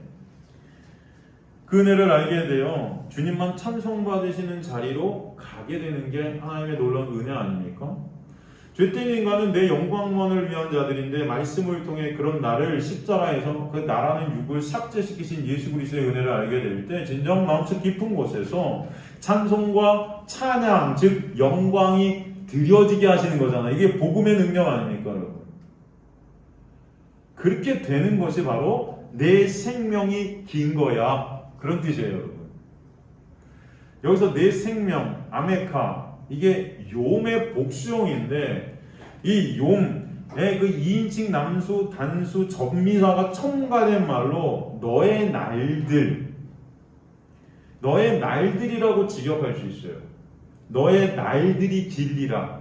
그 은혜를 알게 되어 주님만 찬송받으시는 자리로 가게 되는 게 하나님의 놀라운 은혜 아닙니까? 죄된 인간은 내 영광만을 위한 자들인데 말씀을 통해 그런 나를 십자가에서 그 나라는 육을 삭제시키신 예수 그리스도의 은혜를 알게 될 때 진정 마음속 깊은 곳에서 찬송과 찬양, 즉 영광이 드려지게 하시는 거잖아요. 이게 복음의 능력 아닙니까, 여러분? 그렇게 되는 것이 바로 내 생명이 긴 거야. 그런 뜻이에요, 여러분. 여기서 내 생명, 아메카, 이게 욤의 복수형인데 이 욤의 그 2인칭 남수, 단수, 접미사가 첨가된 말로 너의 날들, 너의 날들이라고 직역할 수 있어요. 너의 날들이 길리라.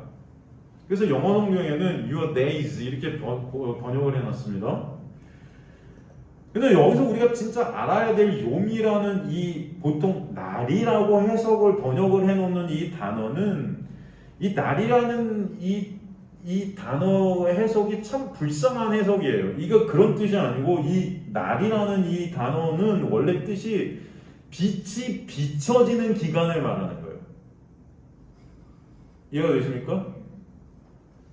그래서 영어 성경에는 your days 이렇게 번역을 해놨습니다. 근데 여기서 우리가 진짜 알아야 될 욤이라는 이 보통 날이라고 해석을 번역을 해놓는 이 단어는 이 날이라는 이 단어 해석이 참 불쌍한 해석이에요. 이거 그런 뜻이 아니고 이 날이라는 이 단어는 원래 뜻이 빛이 비춰지는 기간을 말하는 거예요. 이해가 되십니까?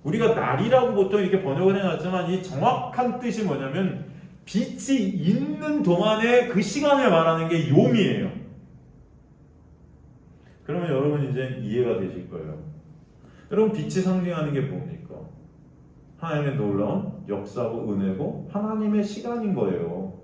우리가 날이라고 보통 이렇게 번역을 해놨지만 이 정확한 뜻이 뭐냐면 빛이 있는 동안의 그 시간을 말하는 게 욤이에요. 그러면 여러분 이제 이해가 되실 거예요. 여러분 빛이 상징하는 게 뭡니까? 하나님의 놀라운 역사고 은혜고 하나님의 시간인 거예요.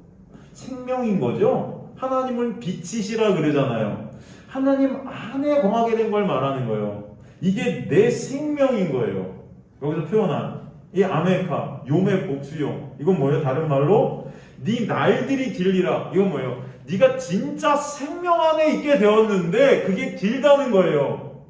생명인 거죠. 하나님은 빛이시라 그러잖아요. 하나님 안에 거하게 된 걸 말하는 거예요. 이게 내 생명인 거예요. 여기서 표현한 이 아메카, 요메 복수용, 이건 뭐예요? 다른 말로 네 날들이 길리라. 이건 뭐예요? 네가 진짜 생명 안에 있게 되었는데 그게 길다는 거예요.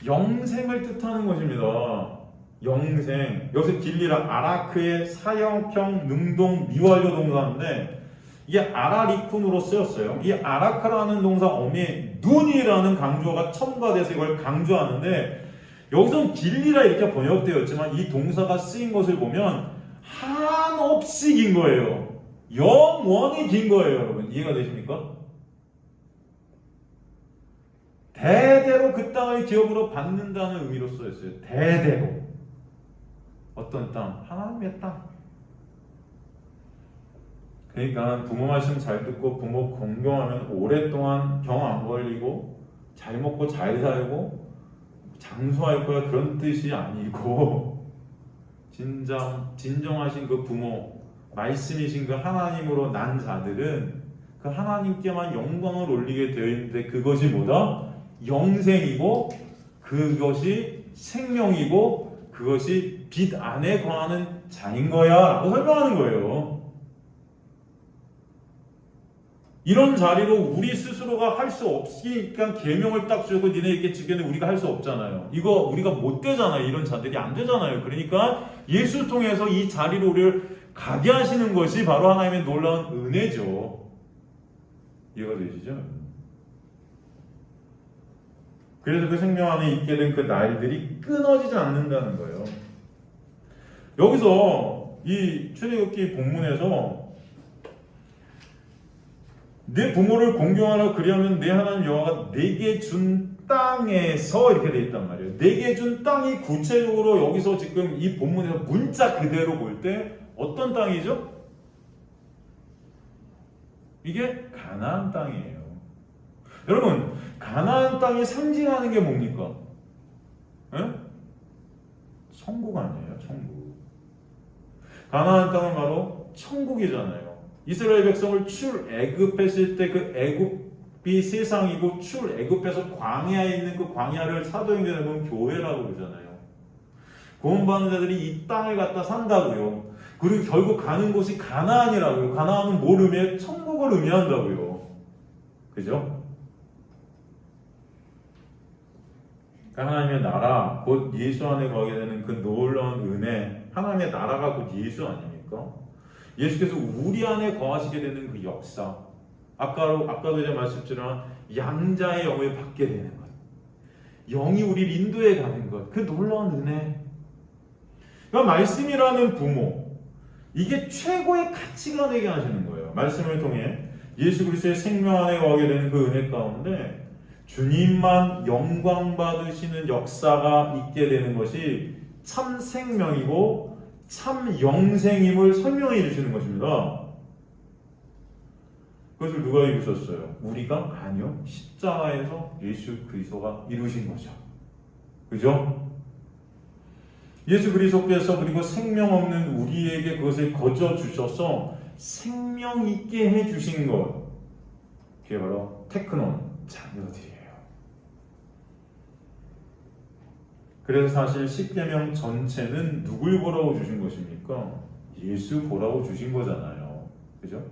영생을 뜻하는 것입니다. 영생. 여기서 길리라 아라크의 사형평 능동 미완료 동사인데 이게 아라리쿤으로 쓰였어요. 이 아라크라는 동사 어미에 눈이라는 강조가 첨가돼서 이걸 강조하는데 여기서는 길리라 이렇게 번역되어 있지만 이 동사가 쓰인 것을 보면 한없이 긴 거예요. 영원히 긴 거예요, 여러분. 이해가 되십니까? 대대로 그 땅을 기업으로 받는다는 의미로 쓰였어요. 대대로. 어떤 땅? 하나님의 땅. 그러니까 부모 말씀 잘 듣고 부모 공경하면 오랫동안 병 안 걸리고 잘 먹고 잘 살고 장수할 거야 그런 뜻이 아니고 진정하신 그 부모 말씀이신 그 하나님으로 난 자들은 그 하나님께만 영광을 올리게 되어 있는데 그것이 뭐다? 영생이고 그것이 생명이고 그것이 빛 안에 거하는 자인 거야 라고 설명하는 거예요. 이런 자리로 우리 스스로가 할 수 없으니까 계명을 딱 주고 니네 이렇게 지켰는데 우리가 할 수 없잖아요. 이거 우리가 못 되잖아요. 이런 자들이 안 되잖아요. 그러니까 예수 통해서 이 자리로 우리를 가게 하시는 것이 바로 하나님의 놀라운 은혜죠. 이해가 되시죠? 그래서 그 생명 안에 있게 된 그 날들이 끊어지지 않는다는 거예요. 여기서 이 출애굽기 본문에서 내 부모를 공경하라 그리하면 내 하나님 여호와가 내게 준 땅에서 이렇게 돼 있단 말이에요. 내게 준 땅이 구체적으로 여기서 지금 이 본문에서 문자 그대로 볼 때 어떤 땅이죠? 이게 가나안 땅이에요. 여러분 가나안 땅이 상징하는 게 뭡니까? 에? 천국 아니에요? 천국. 가나안 땅은 바로 천국이잖아요. 이스라엘 백성을 출애굽했을 때 그 애굽이 세상이고 출애굽해서 광야에 있는 그 광야를 사도행전에 보면 교회라고 그러잖아요. 구원받는 자들이 이 땅을 갖다 산다고요. 그리고 결국 가는 곳이 가나안이라고요. 가나안은 뭘 의미해? 천국을 의미한다고요. 그죠? 하나님의 나라, 곧 예수 안에 거하게 되는 그 놀라운 은혜, 하나님의 나라가 곧 예수 아닙니까? 예수께서 우리 안에 거하시게 되는 그 역사, 아까도 이제 말씀드렸지만 양자의 영을 받게 되는 것, 영이 우리를 인도해 가는 것, 그 놀라운 은혜. 그러니까 말씀이라는 부모, 이게 최고의 가치가 되게 하시는 거예요. 말씀을 통해 예수 그리스도의 생명 안에 거하게 되는 그 은혜 가운데 주님만 영광 받으시는 역사가 있게 되는 것이 참 생명이고 참 영생임을 설명해 주시는 것입니다. 그것을 누가 이루셨어요? 우리가? 아니요. 십자가에서 예수 그리스도가 이루신 거죠. 그죠? 예수 그리스도께서 그리고 생명 없는 우리에게 그것을 거저 주셔서 생명 있게 해 주신 것. 그게 바로 테크논 자녀들이에요. 그래서 사실 십계명 전체는 누굴 보라고 주신 것입니까? 예수 보라고 주신 거잖아요. 그죠?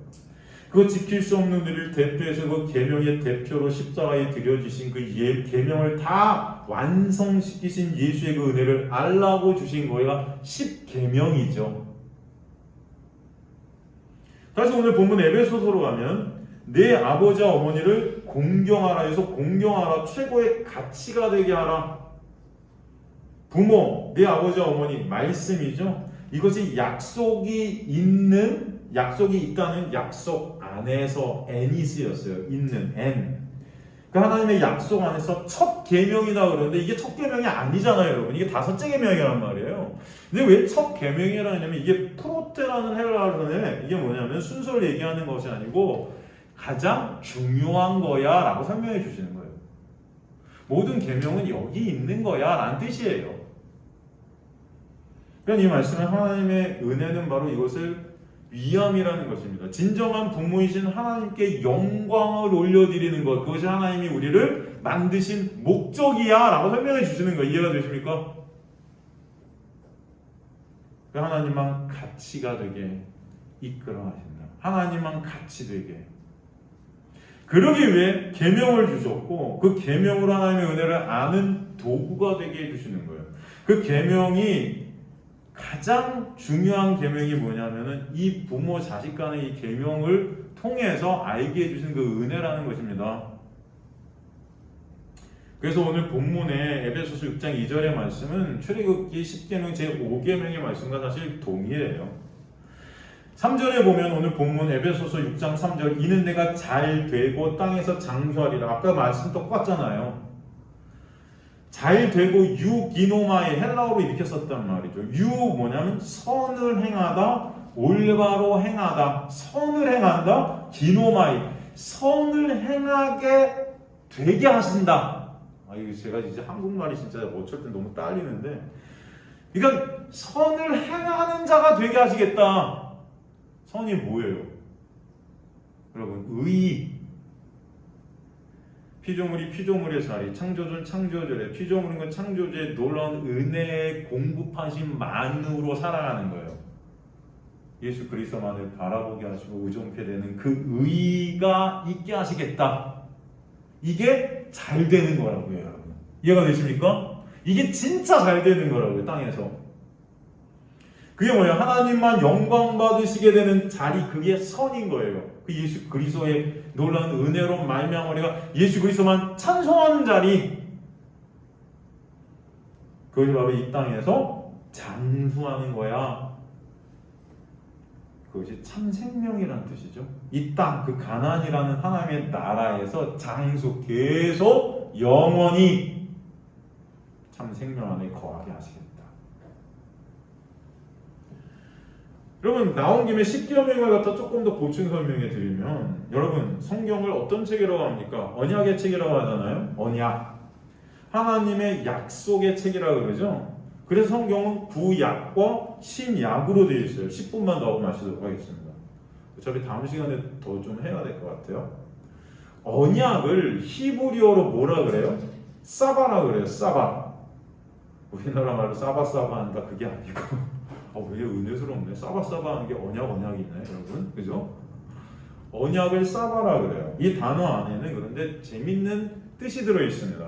그거 지킬 수 없는 우리를 대표해서 그 계명의 대표로 십자가에 드려지신 그 계명을 다 완성시키신 예수의 그 은혜를 알라고 주신 거가 십계명이죠. 다시 오늘 본문 에베소서로 가면 내 아버지와 어머니를 공경하라 해서 공경하라, 최고의 가치가 되게 하라. 부모, 내 아버지와 어머니, 말씀이죠. 이것이 약속이 있다는 약속 안에서 n이 쓰였어요. 있는 n. 그 하나님의 약속 안에서 첫 계명이다 그러는데 이게 첫 계명이 아니잖아요, 여러분. 이게 다섯째 계명이란 말이에요. 근데 왜 첫 계명이라 하냐면 이게 프로테라는 헬라어는 이게 뭐냐면 순서를 얘기하는 것이 아니고 가장 중요한 거야 라고 설명해 주시는 거예요. 모든 계명은 여기 있는 거야 라는 뜻이에요. 그러니까 이 말씀은 하나님의 은혜는 바로 이것을 위함이라는 것입니다. 진정한 부모이신 하나님께 영광을 올려드리는 것, 그것이 하나님이 우리를 만드신 목적이야 라고 설명해 주시는 거 이해가 되십니까? 하나님만 가치가 되게 이끌어 가신다. 하나님만 가치 되게. 그러기 위해 계명을 주셨고 그 계명으로 하나님의 은혜를 아는 도구가 되게 해주시는 거예요. 그 계명이 가장 중요한 계명이 뭐냐면은 이 부모 자식 간의 이 계명을 통해서 알게 해주신 그 은혜라는 것입니다. 그래서 오늘 본문의 에베소서 6장 2절의 말씀은 출애굽기 10계명 제5계명의 말씀과 사실 동일해요. 3절에 보면 오늘 본문 에베소서 6장 3절 이는 내가 잘 되고 땅에서 장수하리라. 아까 말씀 똑같잖아요. 잘 되고 유기노마에 헬라어로 이렇게 썼단 말이죠. 유 뭐냐면 선을 행하다, 올바로 행하다, 선을 행한다, 기노마이 선을 행하게 되게 하신다. 이거 제가 이제 한국말이 진짜 어쩔 땐 너무 딸리는데, 그러니까 선을 행하는 자가 되게 하시겠다. 선이 뭐예요? 여러분, 의. 피조물이 피조물의 자리, 창조주는 창조주래. 피조물은 그 창조주의 놀라운 은혜의 공급하심만으로 살아가는 거예요. 예수 그리스도만을 바라보게 하시고 의존케 되는 그 의가 있게 하시겠다. 이게 잘 되는 거라고요, 여러분. 이해가 되십니까? 이게 진짜 잘 되는 거라고요, 땅에서. 그게 뭐예요? 하나님만 영광 받으시게 되는 자리, 그게 선인 거예요. 그 예수 그리스도의 놀라운 은혜로 말미암아 우리가 예수 그리스도만 찬송하는 자리, 그것이 바로 이 땅에서 장수하는 거야. 그것이 참 생명이라는 뜻이죠. 이 땅, 그 가나안이라는 하나님의 나라에서 장수, 계속 영원히 참 생명 안에 거하게 하시겠다. 여러분, 나온 김에 10계명을 갖다 조금 더 보충 설명해 드리면, 여러분, 성경을 어떤 책이라고 합니까? 언약의 책이라고 하잖아요. 언약. 하나님의 약속의 책이라고 그러죠. 그래서 성경은 구약과 신약으로 되어 있어요. 10분만 더 하고 마치도록 하겠습니다. 어차피 다음 시간에 더 좀 해야 될 것 같아요. 언약을 히브리어로 뭐라 그래요? 사바라 그래요. 사바. 우리나라 말로 사바사바 한다, 그게 아니고. 왜 은혜스럽네. 사바사바 하는 게 언약이네, 여러분. 그죠? 언약을 사바라 그래요. 이 단어 안에는 그런데 재밌는 뜻이 들어 있습니다.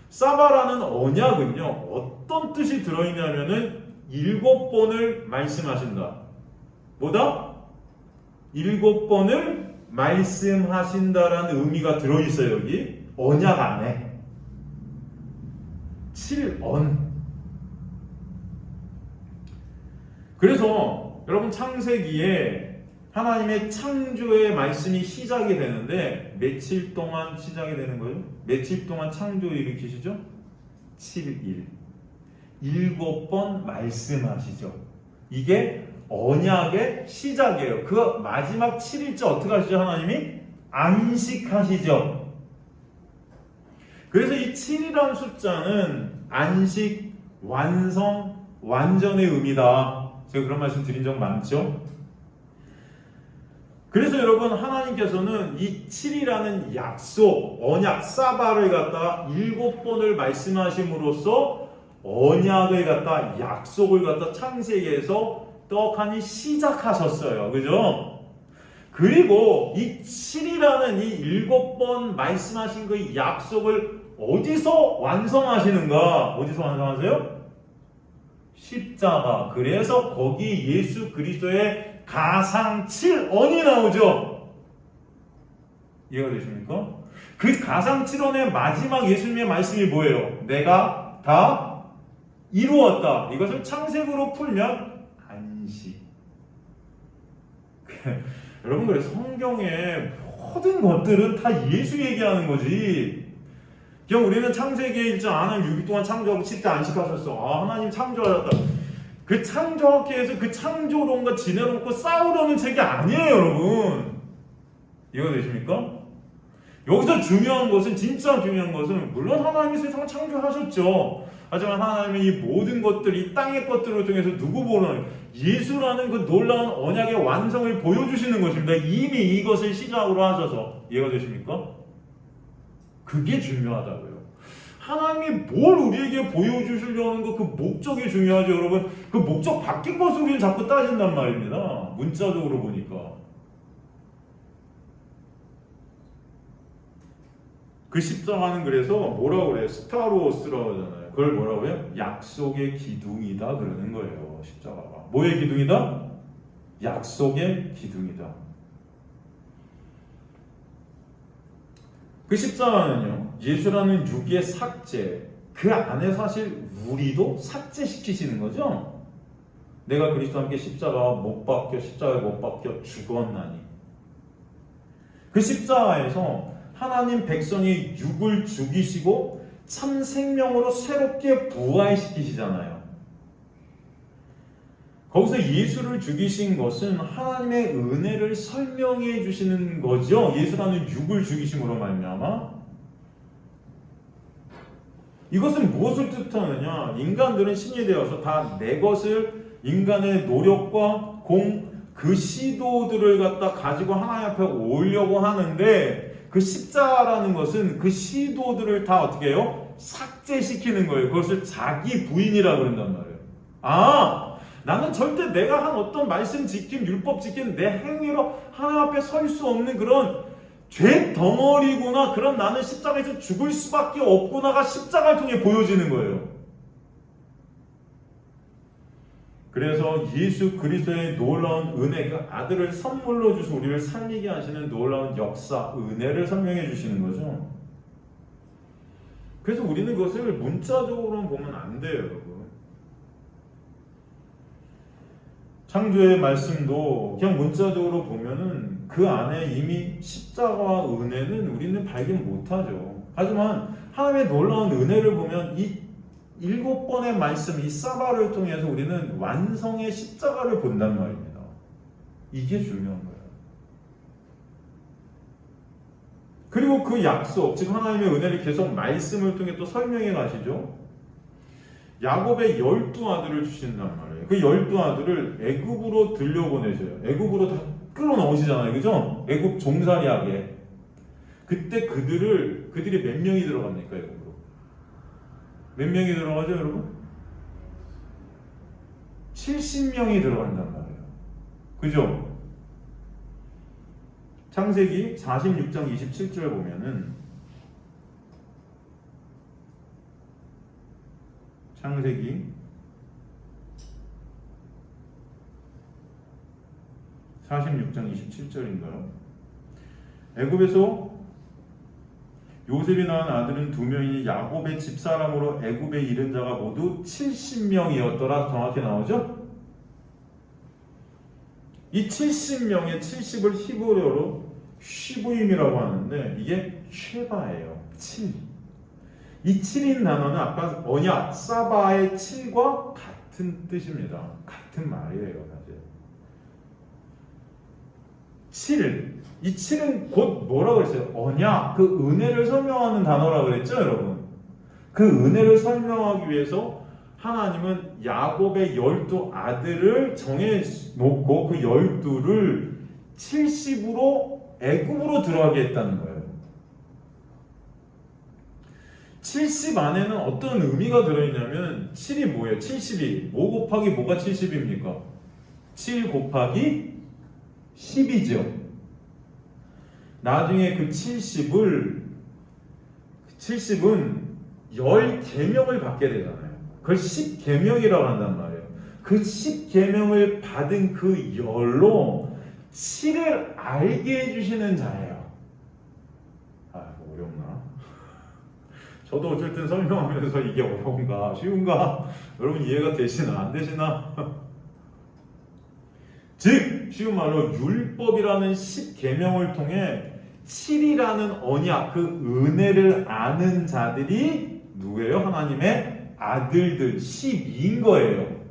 사바라는 언약은요, 어떤 뜻이 들어있냐면은 7번을 말씀하신다. 뭐다? 7번을 말씀하신다라는 의미가 들어있어요, 여기. 언약 안에. 7언. 그래서 여러분, 창세기에 하나님의 창조의 말씀이 시작이 되는데 며칠 동안 시작이 되는 거예요? 며칠 동안 창조를 일으키시죠? 7일. 7번 말씀하시죠. 이게 언약의 시작이에요. 그 마지막 7일째 어떻게 하시죠? 하나님이 안식하시죠. 그래서 이 7이라는 숫자는 안식, 완성, 완전의 의미다. 제가 그런 말씀 드린 적 많죠? 그래서 여러분, 하나님께서는 이 7이라는 약속, 언약, 사바를 갖다 7번을 말씀하심으로써 언약을 갖다, 약속을 갖다 창세기에서 떡하니 시작하셨어요. 그죠? 그리고 이 7이라는 이 7번 말씀하신 그 약속을 어디서 완성하시는가? 어디서 완성하세요? 십자가. 그래서 거기 예수 그리스도의 가상 7언이 나오죠. 이해가 되십니까? 그 가상 7언의 마지막 예수님의 말씀이 뭐예요? 내가 다 이루었다. 이것을 창세기로 풀면 안식. 여러분, 그래 성경의 모든 것들은 다 예수 얘기하는 거지. 그냥 우리는 창세기 1장 하나님 6일 동안 창조하고 7대 안식하셨어. 하나님 창조하셨다. 그 창조하기 위해서 그 창조론과 진해론과 싸우려는 책이 아니에요, 여러분. 이해가 되십니까? 여기서 중요한 것은, 진짜 중요한 것은, 물론 하나님이 세상을 창조하셨죠. 하지만 하나님은 이 모든 것들, 이 땅의 것들을 통해서 누구 보는 예수라는 그 놀라운 언약의 완성을 보여주시는 것입니다. 이미 이것을 시작으로 하셔서. 이해가 되십니까? 그게 중요하다고요. 하나님이 뭘 우리에게 보여주시려는 그 목적이 중요하죠, 여러분. 그 목적 바뀐 것을 우리는 자꾸 따진단 말입니다. 문자적으로 보니까. 그 십자가는 그래서 뭐라고 그래요? 스타로스라고 하잖아요. 그걸 뭐라고 해요? 약속의 기둥이다 그러는 거예요. 십자가가. 뭐의 기둥이다? 약속의 기둥이다. 그 십자가는요, 예수라는 육의 삭제, 그 안에 사실 우리도 삭제시키시는 거죠. 내가 그리스도와 함께 십자가에 못 박혀 죽었나니. 그 십자가에서 하나님 백성이 육을 죽이시고 참 생명으로 새롭게 부활시키시잖아요. 거기서 예수를 죽이신 것은 하나님의 은혜를 설명해 주시는 거죠. 예수라는 육을 죽이심으로 말미암아. 이것은 무엇을 뜻하느냐? 인간들은 신이 되어서 다 내 것을 인간의 노력과 그 시도들을 갖다 가지고 하나님 앞에 오려고 하는데, 그 십자가라는 것은 그 시도들을 다 어떻게 해요? 삭제시키는 거예요. 그것을 자기 부인이라고 그런단 말이에요. 나는 절대 내가 한 어떤 말씀 지킴, 율법 지킴 내 행위로 하나님 앞에 설 수 없는 그런 죄 덩어리구나. 그런 나는 십자가에서 죽을 수밖에 없구나가 십자가를 통해 보여지는 거예요. 그래서 예수 그리스도의 놀라운 은혜, 그 아들을 선물로 주셔서 우리를 살리게 하시는 놀라운 역사, 은혜를 설명해 주시는 거죠. 그래서 우리는 그것을 문자적으로는 보면 안 돼요, 여러분. 창조의 말씀도 그냥 문자적으로 보면은 그 안에 이미 십자가와 은혜는 우리는 발견 못하죠. 하지만 하나님의 놀라운 은혜를 보면 이 7번의 말씀, 이 사바를 통해서 우리는 완성의 십자가를 본단 말입니다. 이게 중요한 거예요. 그리고 그 약속, 즉 하나님의 은혜를 계속 말씀을 통해 또 설명해 가시죠. 야곱의 12아들을 주신단 말이에요. 그 12아들을 애굽으로 들려보내셔요. 애굽으로 다 끌어넣으시잖아요. 그죠? 애굽 종살이하게. 그때 그들이 몇 명이 들어갑니까, 애굽으로? 몇 명이 들어가죠, 여러분? 70명이 들어간단 말이에요. 그죠? 창세기 46장 27절 보면은, 창세기 46장 27절인가요? 애굽에서 요셉이 낳은 아들은 2명이니 야곱의 집사람으로 애굽에 이른 자가 모두 70명이었더라. 정확히 나오죠? 이 70명의 70을 히브리어로 쉬부임이라고 하는데 이게 쉐바예요. 7. 이 7인 단어는 아까 언약, 사바의 7과 같은 뜻입니다. 같은 말이에요, 사실. 7. 이 7은 곧 뭐라고 그랬어요? 언약, 그 은혜를 설명하는 단어라고 그랬죠, 여러분? 그 은혜를 설명하기 위해서 하나님은 야곱의 12아들을 정해놓고 그 12를 70으로 애굽으로 들어가게 했다는 거예요. 70 안에는 어떤 의미가 들어있냐면 7이 뭐예요? 70이 뭐 곱하기 뭐가 70입니까? 7 곱하기 10이죠. 나중에 그 70은 10계명을 받게 되잖아요. 그걸 10계명이라고 한단 말이에요. 그 10계명을 받은 그 열로 7을 알게 해주시는 자예요. 어렵나? 저도 어쨌든 설명하면서 이게 어려운가 쉬운가 여러분 이해가 되시나 안 되시나? 즉 쉬운 말로 율법이라는 10계명을 통해 7이라는 언약, 그 은혜를 아는 자들이 누구예요? 하나님의 아들들 12인 거예요.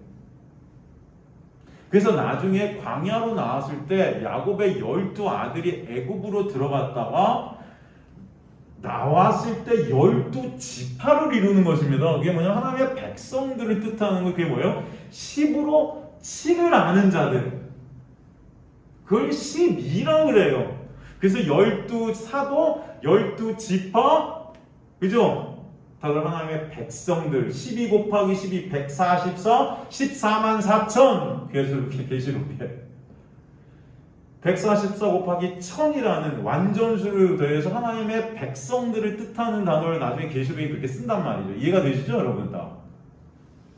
그래서 나중에 광야로 나왔을 때 야곱의 12아들이 애굽으로 들어갔다가 나왔을 때 12지파를 이루는 것입니다. 그게 뭐냐? 하나님의 백성들을 뜻하는 거. 그게 뭐예요? 10으로 7을 아는 자들. 그걸 12라고 그래요. 그래서 12사도 12지파, 그죠? 다들 하나님의 백성들. 12 곱하기 12 144 14만 4천. 그래서 이렇게 계시록에 144 곱하기 1000이라는 완전수를 더해서 하나님의 백성들을 뜻하는 단어를 나중에 계시록에 그렇게 쓴단 말이죠. 이해가 되시죠, 여러분? 다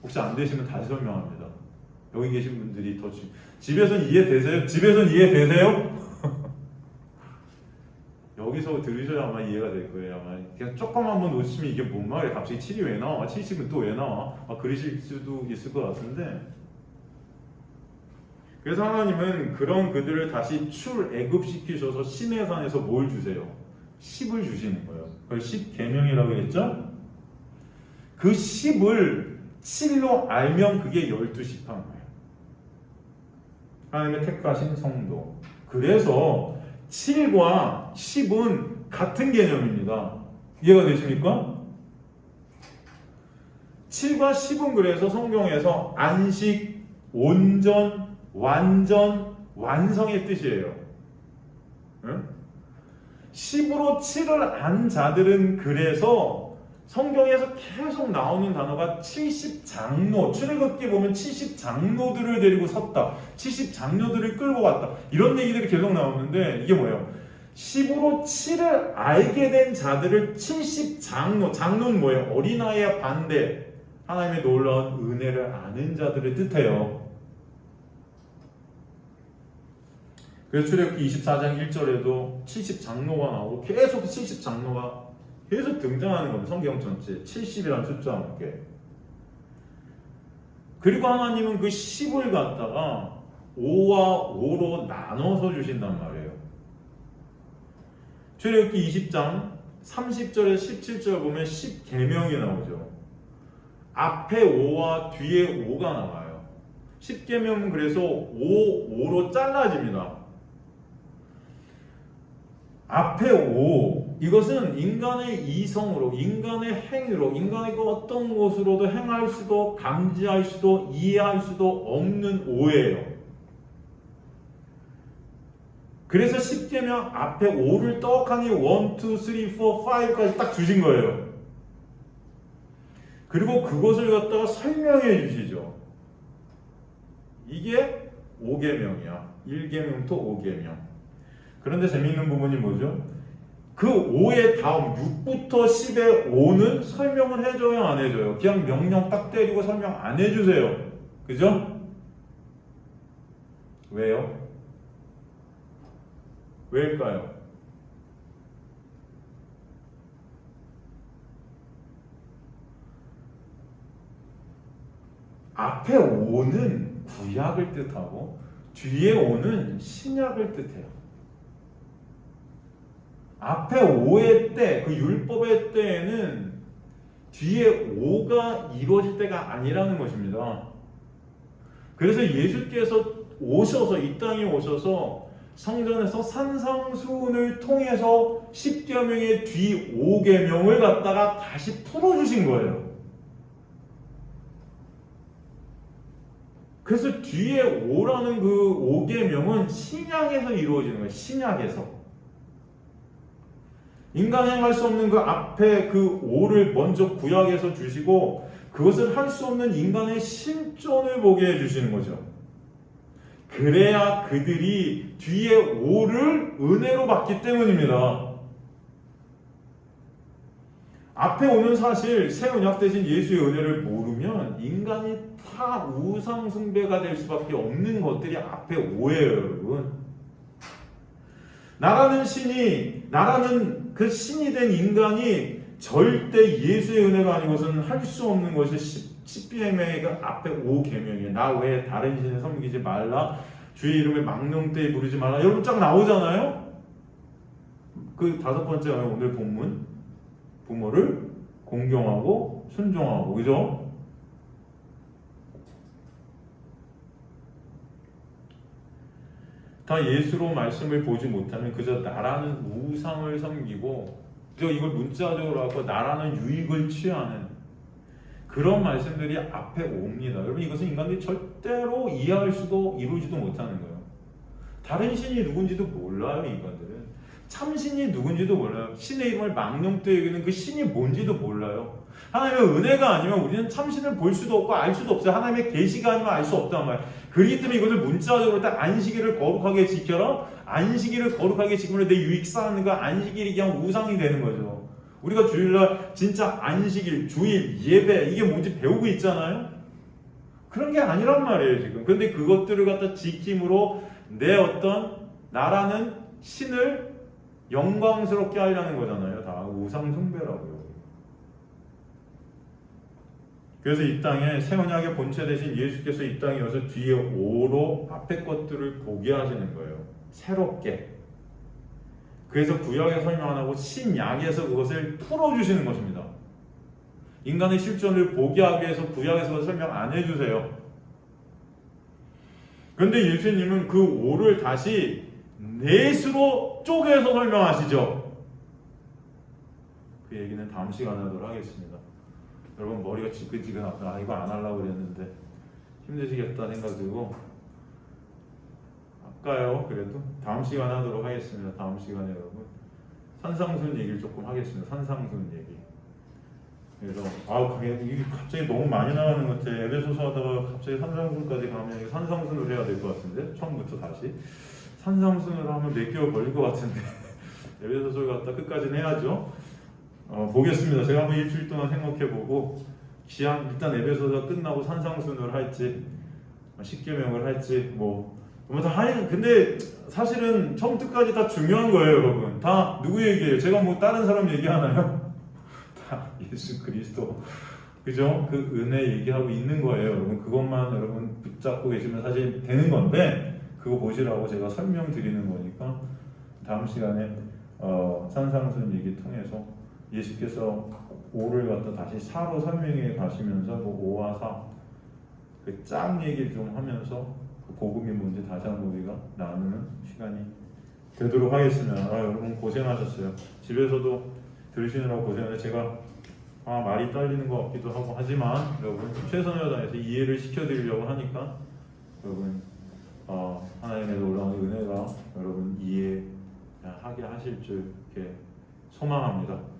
혹시 안 되시면 다시 설명합니다. 여기 계신 분들이 더 집에선 이해되세요? 집에선 이해되세요? 여기서 들으셔야 아마 이해가 될 거예요. 아마 그냥 조금 한번 놓치면 이게 뭔 말이야? 갑자기 7이 왜 나와? 70은 또 왜 나와? 그러실 수도 있을 것 같은데, 그래서 하나님은 그런 그들을 다시 출애굽시키셔서 시내산에서 뭘 주세요? 10을 주시는 거예요. 그걸 10계명이라고 했죠? 그 10을 7로 알면 그게 12지파인 거예요. 하나님의 택하신 성도. 그래서 7과 10은 같은 개념입니다. 이해가 되십니까? 7과 10은 그래서 성경에서 안식, 온전, 완전, 완성의 뜻이에요. 응? 10으로 7을 안 자들은 그래서 성경에서 계속 나오는 단어가 70장로, 출애굽기 보면 70장로들을 데리고 섰다, 70장로들을 끌고 갔다, 이런 얘기들이 계속 나오는데, 이게 뭐예요? 10으로 7을 알게 된 자들을 70장로, 장로는 뭐예요? 어린아이의 반대, 하나님의 놀라운 은혜를 아는 자들을 뜻해요. 그래서 출애굽기 24장 1절에도 70장로가 나오고 계속 70장로가 계속 등장하는 겁니다. 성경 전체 70이라는 숫자와 함께. 그리고 하나님은 그 10을 갖다가 5와 5로 나눠서 주신단 말이에요. 출애굽기 20장 30절에 17절 보면 10계명이 나오죠. 앞에 5와 뒤에 5가 나와요. 10계명은 그래서 5로 잘라집니다. 앞에 5, 이것은 인간의 이성으로, 인간의 행위로, 인간의 그 어떤 것으로도 행할 수도, 감지할 수도, 이해할 수도 없는 5예요. 그래서 10계명 앞에 5를 떡하니 1, 2, 3, 4, 5까지 딱 주신 거예요. 그리고 그것을 갖다가 설명해 주시죠. 이게 5계명이야. 1계명부터 5계명. 그런데 재미있는 부분이 뭐죠? 그 5의 다음 6부터 10의 5는 설명을 해줘요, 안 해줘요? 그냥 명령 딱 때리고 설명 안 해주세요. 그죠? 왜요? 왜일까요? 앞에 5는 구약을 뜻하고 뒤에 5는 신약을 뜻해요. 앞에 5의 때, 그 율법의 때에는 뒤에 5가 이루어질 때가 아니라는 것입니다. 그래서 예수께서 오셔서, 이 땅에 오셔서 성전에서 산상수훈을 통해서 10계명의 뒤 5계명을 갖다가 다시 풀어주신 거예요. 그래서 뒤에 5라는 그 5계명은 신약에서 이루어지는 거예요. 신약에서. 인간이 행할 수 없는 그 앞에 그 5를 먼저 구약에서 주시고 그것을 할 수 없는 인간의 실존을 보게 해주시는 거죠. 그래야 그들이 뒤에 5를 은혜로 받기 때문입니다. 앞에 5는 사실 새 언약 대신 예수의 은혜를 모르면 인간이 다 우상 숭배가 될 수밖에 없는 것들이 앞에 5예요, 여러분. 나라는 그 신이 된 인간이 절대 예수의 은혜가 아니고서는 할 수 없는 것이 10계명의 그 앞에 5계명이에요. 나 외에 다른 신을 섬기지 말라. 주의 이름을 망령되이 부르지 말라. 여러분 쫙 나오잖아요. 그 5번째 오늘 본문. 부모를 공경하고 순종하고, 그죠? 다 예수로 말씀을 보지 못하면 그저 나라는 우상을 섬기고 저 이걸 문자적으로 하고 나라는 유익을 취하는 그런 말씀들이 앞에 옵니다. 여러분 이것은 인간들이 절대로 이해할 수도 이루지도 못하는 거예요. 다른 신이 누군지도 몰라요. 인간들은 참신이 누군지도 몰라요. 신의 이름을 망령되 여기는 그 신이 뭔지도 몰라요. 하나님의 은혜가 아니면 우리는 참신을 볼 수도 없고 알 수도 없어요. 하나님의 계시가 아니면 알 수 없단 말이에요. 그렇기 때문에 이것을 문자적으로 딱 안식일을 거룩하게 지켜라. 안식일을 거룩하게 지키면 내 유익 쌓는 거 안식일이 그냥 우상이 되는 거죠. 우리가 주일날 진짜 안식일, 주일, 예배 이게 뭔지 배우고 있잖아요. 그런 게 아니란 말이에요 지금. 근데 그것들을 갖다 지킴으로 내 어떤 나라는 신을 영광스럽게 하려는 거잖아요. 다 우상 숭배라고요. 그래서 이 땅에 새 언약의 본체 대신 예수께서 이 땅에 와서 뒤에 오로 앞에 것들을 보게 하시는 거예요. 새롭게. 그래서 구약에 설명 안 하고 신약에서 그것을 풀어주시는 것입니다. 인간의 실존을 보게 하기 위해서 구약에서 설명 안 해주세요. 그런데 예수님은 그 오를 다시 넷으로 쪼개서 설명하시죠. 그 얘기는 다음 시간에 하도록 하겠습니다. 여러분 머리가 지긋지긋하다. 이거 안 하려고 그랬는데 힘드시겠다 생각 들고 할까요? 그래도 다음 시간에 하도록 하겠습니다. 다음 시간에 여러분 산상순 얘기를 조금 하겠습니다. 산상순 얘기. 그래서 이게 갑자기 너무 많이 나가는 것 같아. 에베소서 하다가 갑자기 산상순까지 가면 산상순을 해야 될 것 같은데 처음부터 다시 산상순을 하면 몇 개월 걸릴 것 같은데 에베소서를 갖다 끝까지는 해야죠. 보겠습니다. 제가 한번 일주일 동안 생각해보고 일단 에베소서 끝나고 산상순을 할지 십계명을 할지 근데 사실은 처음부터까지 다 중요한 거예요, 여러분. 다 누구 얘기예요? 제가 다른 사람 얘기하나요? 다 예수 그리스도, 그죠? 그 은혜 얘기하고 있는 거예요, 여러분. 그것만 여러분 붙잡고 계시면 사실 되는 건데 그거 보시라고 제가 설명드리는 거니까 다음 시간에 산상순 얘기 통해서 예수께서 5를 갖다 다시 4로 설명해 가시면서 그 5와 4, 그 짱 얘기를 좀 하면서 그 복음이 뭔지 다시 한번 우리가 나누는 시간이 되도록 하겠습니다. 여러분 고생하셨어요. 집에서도 들으시느라고 고생하는데 제가 말이 딸리는 것 같기도 하고 하지만 여러분 최선을 다해서 이해를 시켜드리려고 하니까 여러분 하나님의 놀라운 은혜가 여러분 이해하게 하실 줄 이렇게 소망합니다.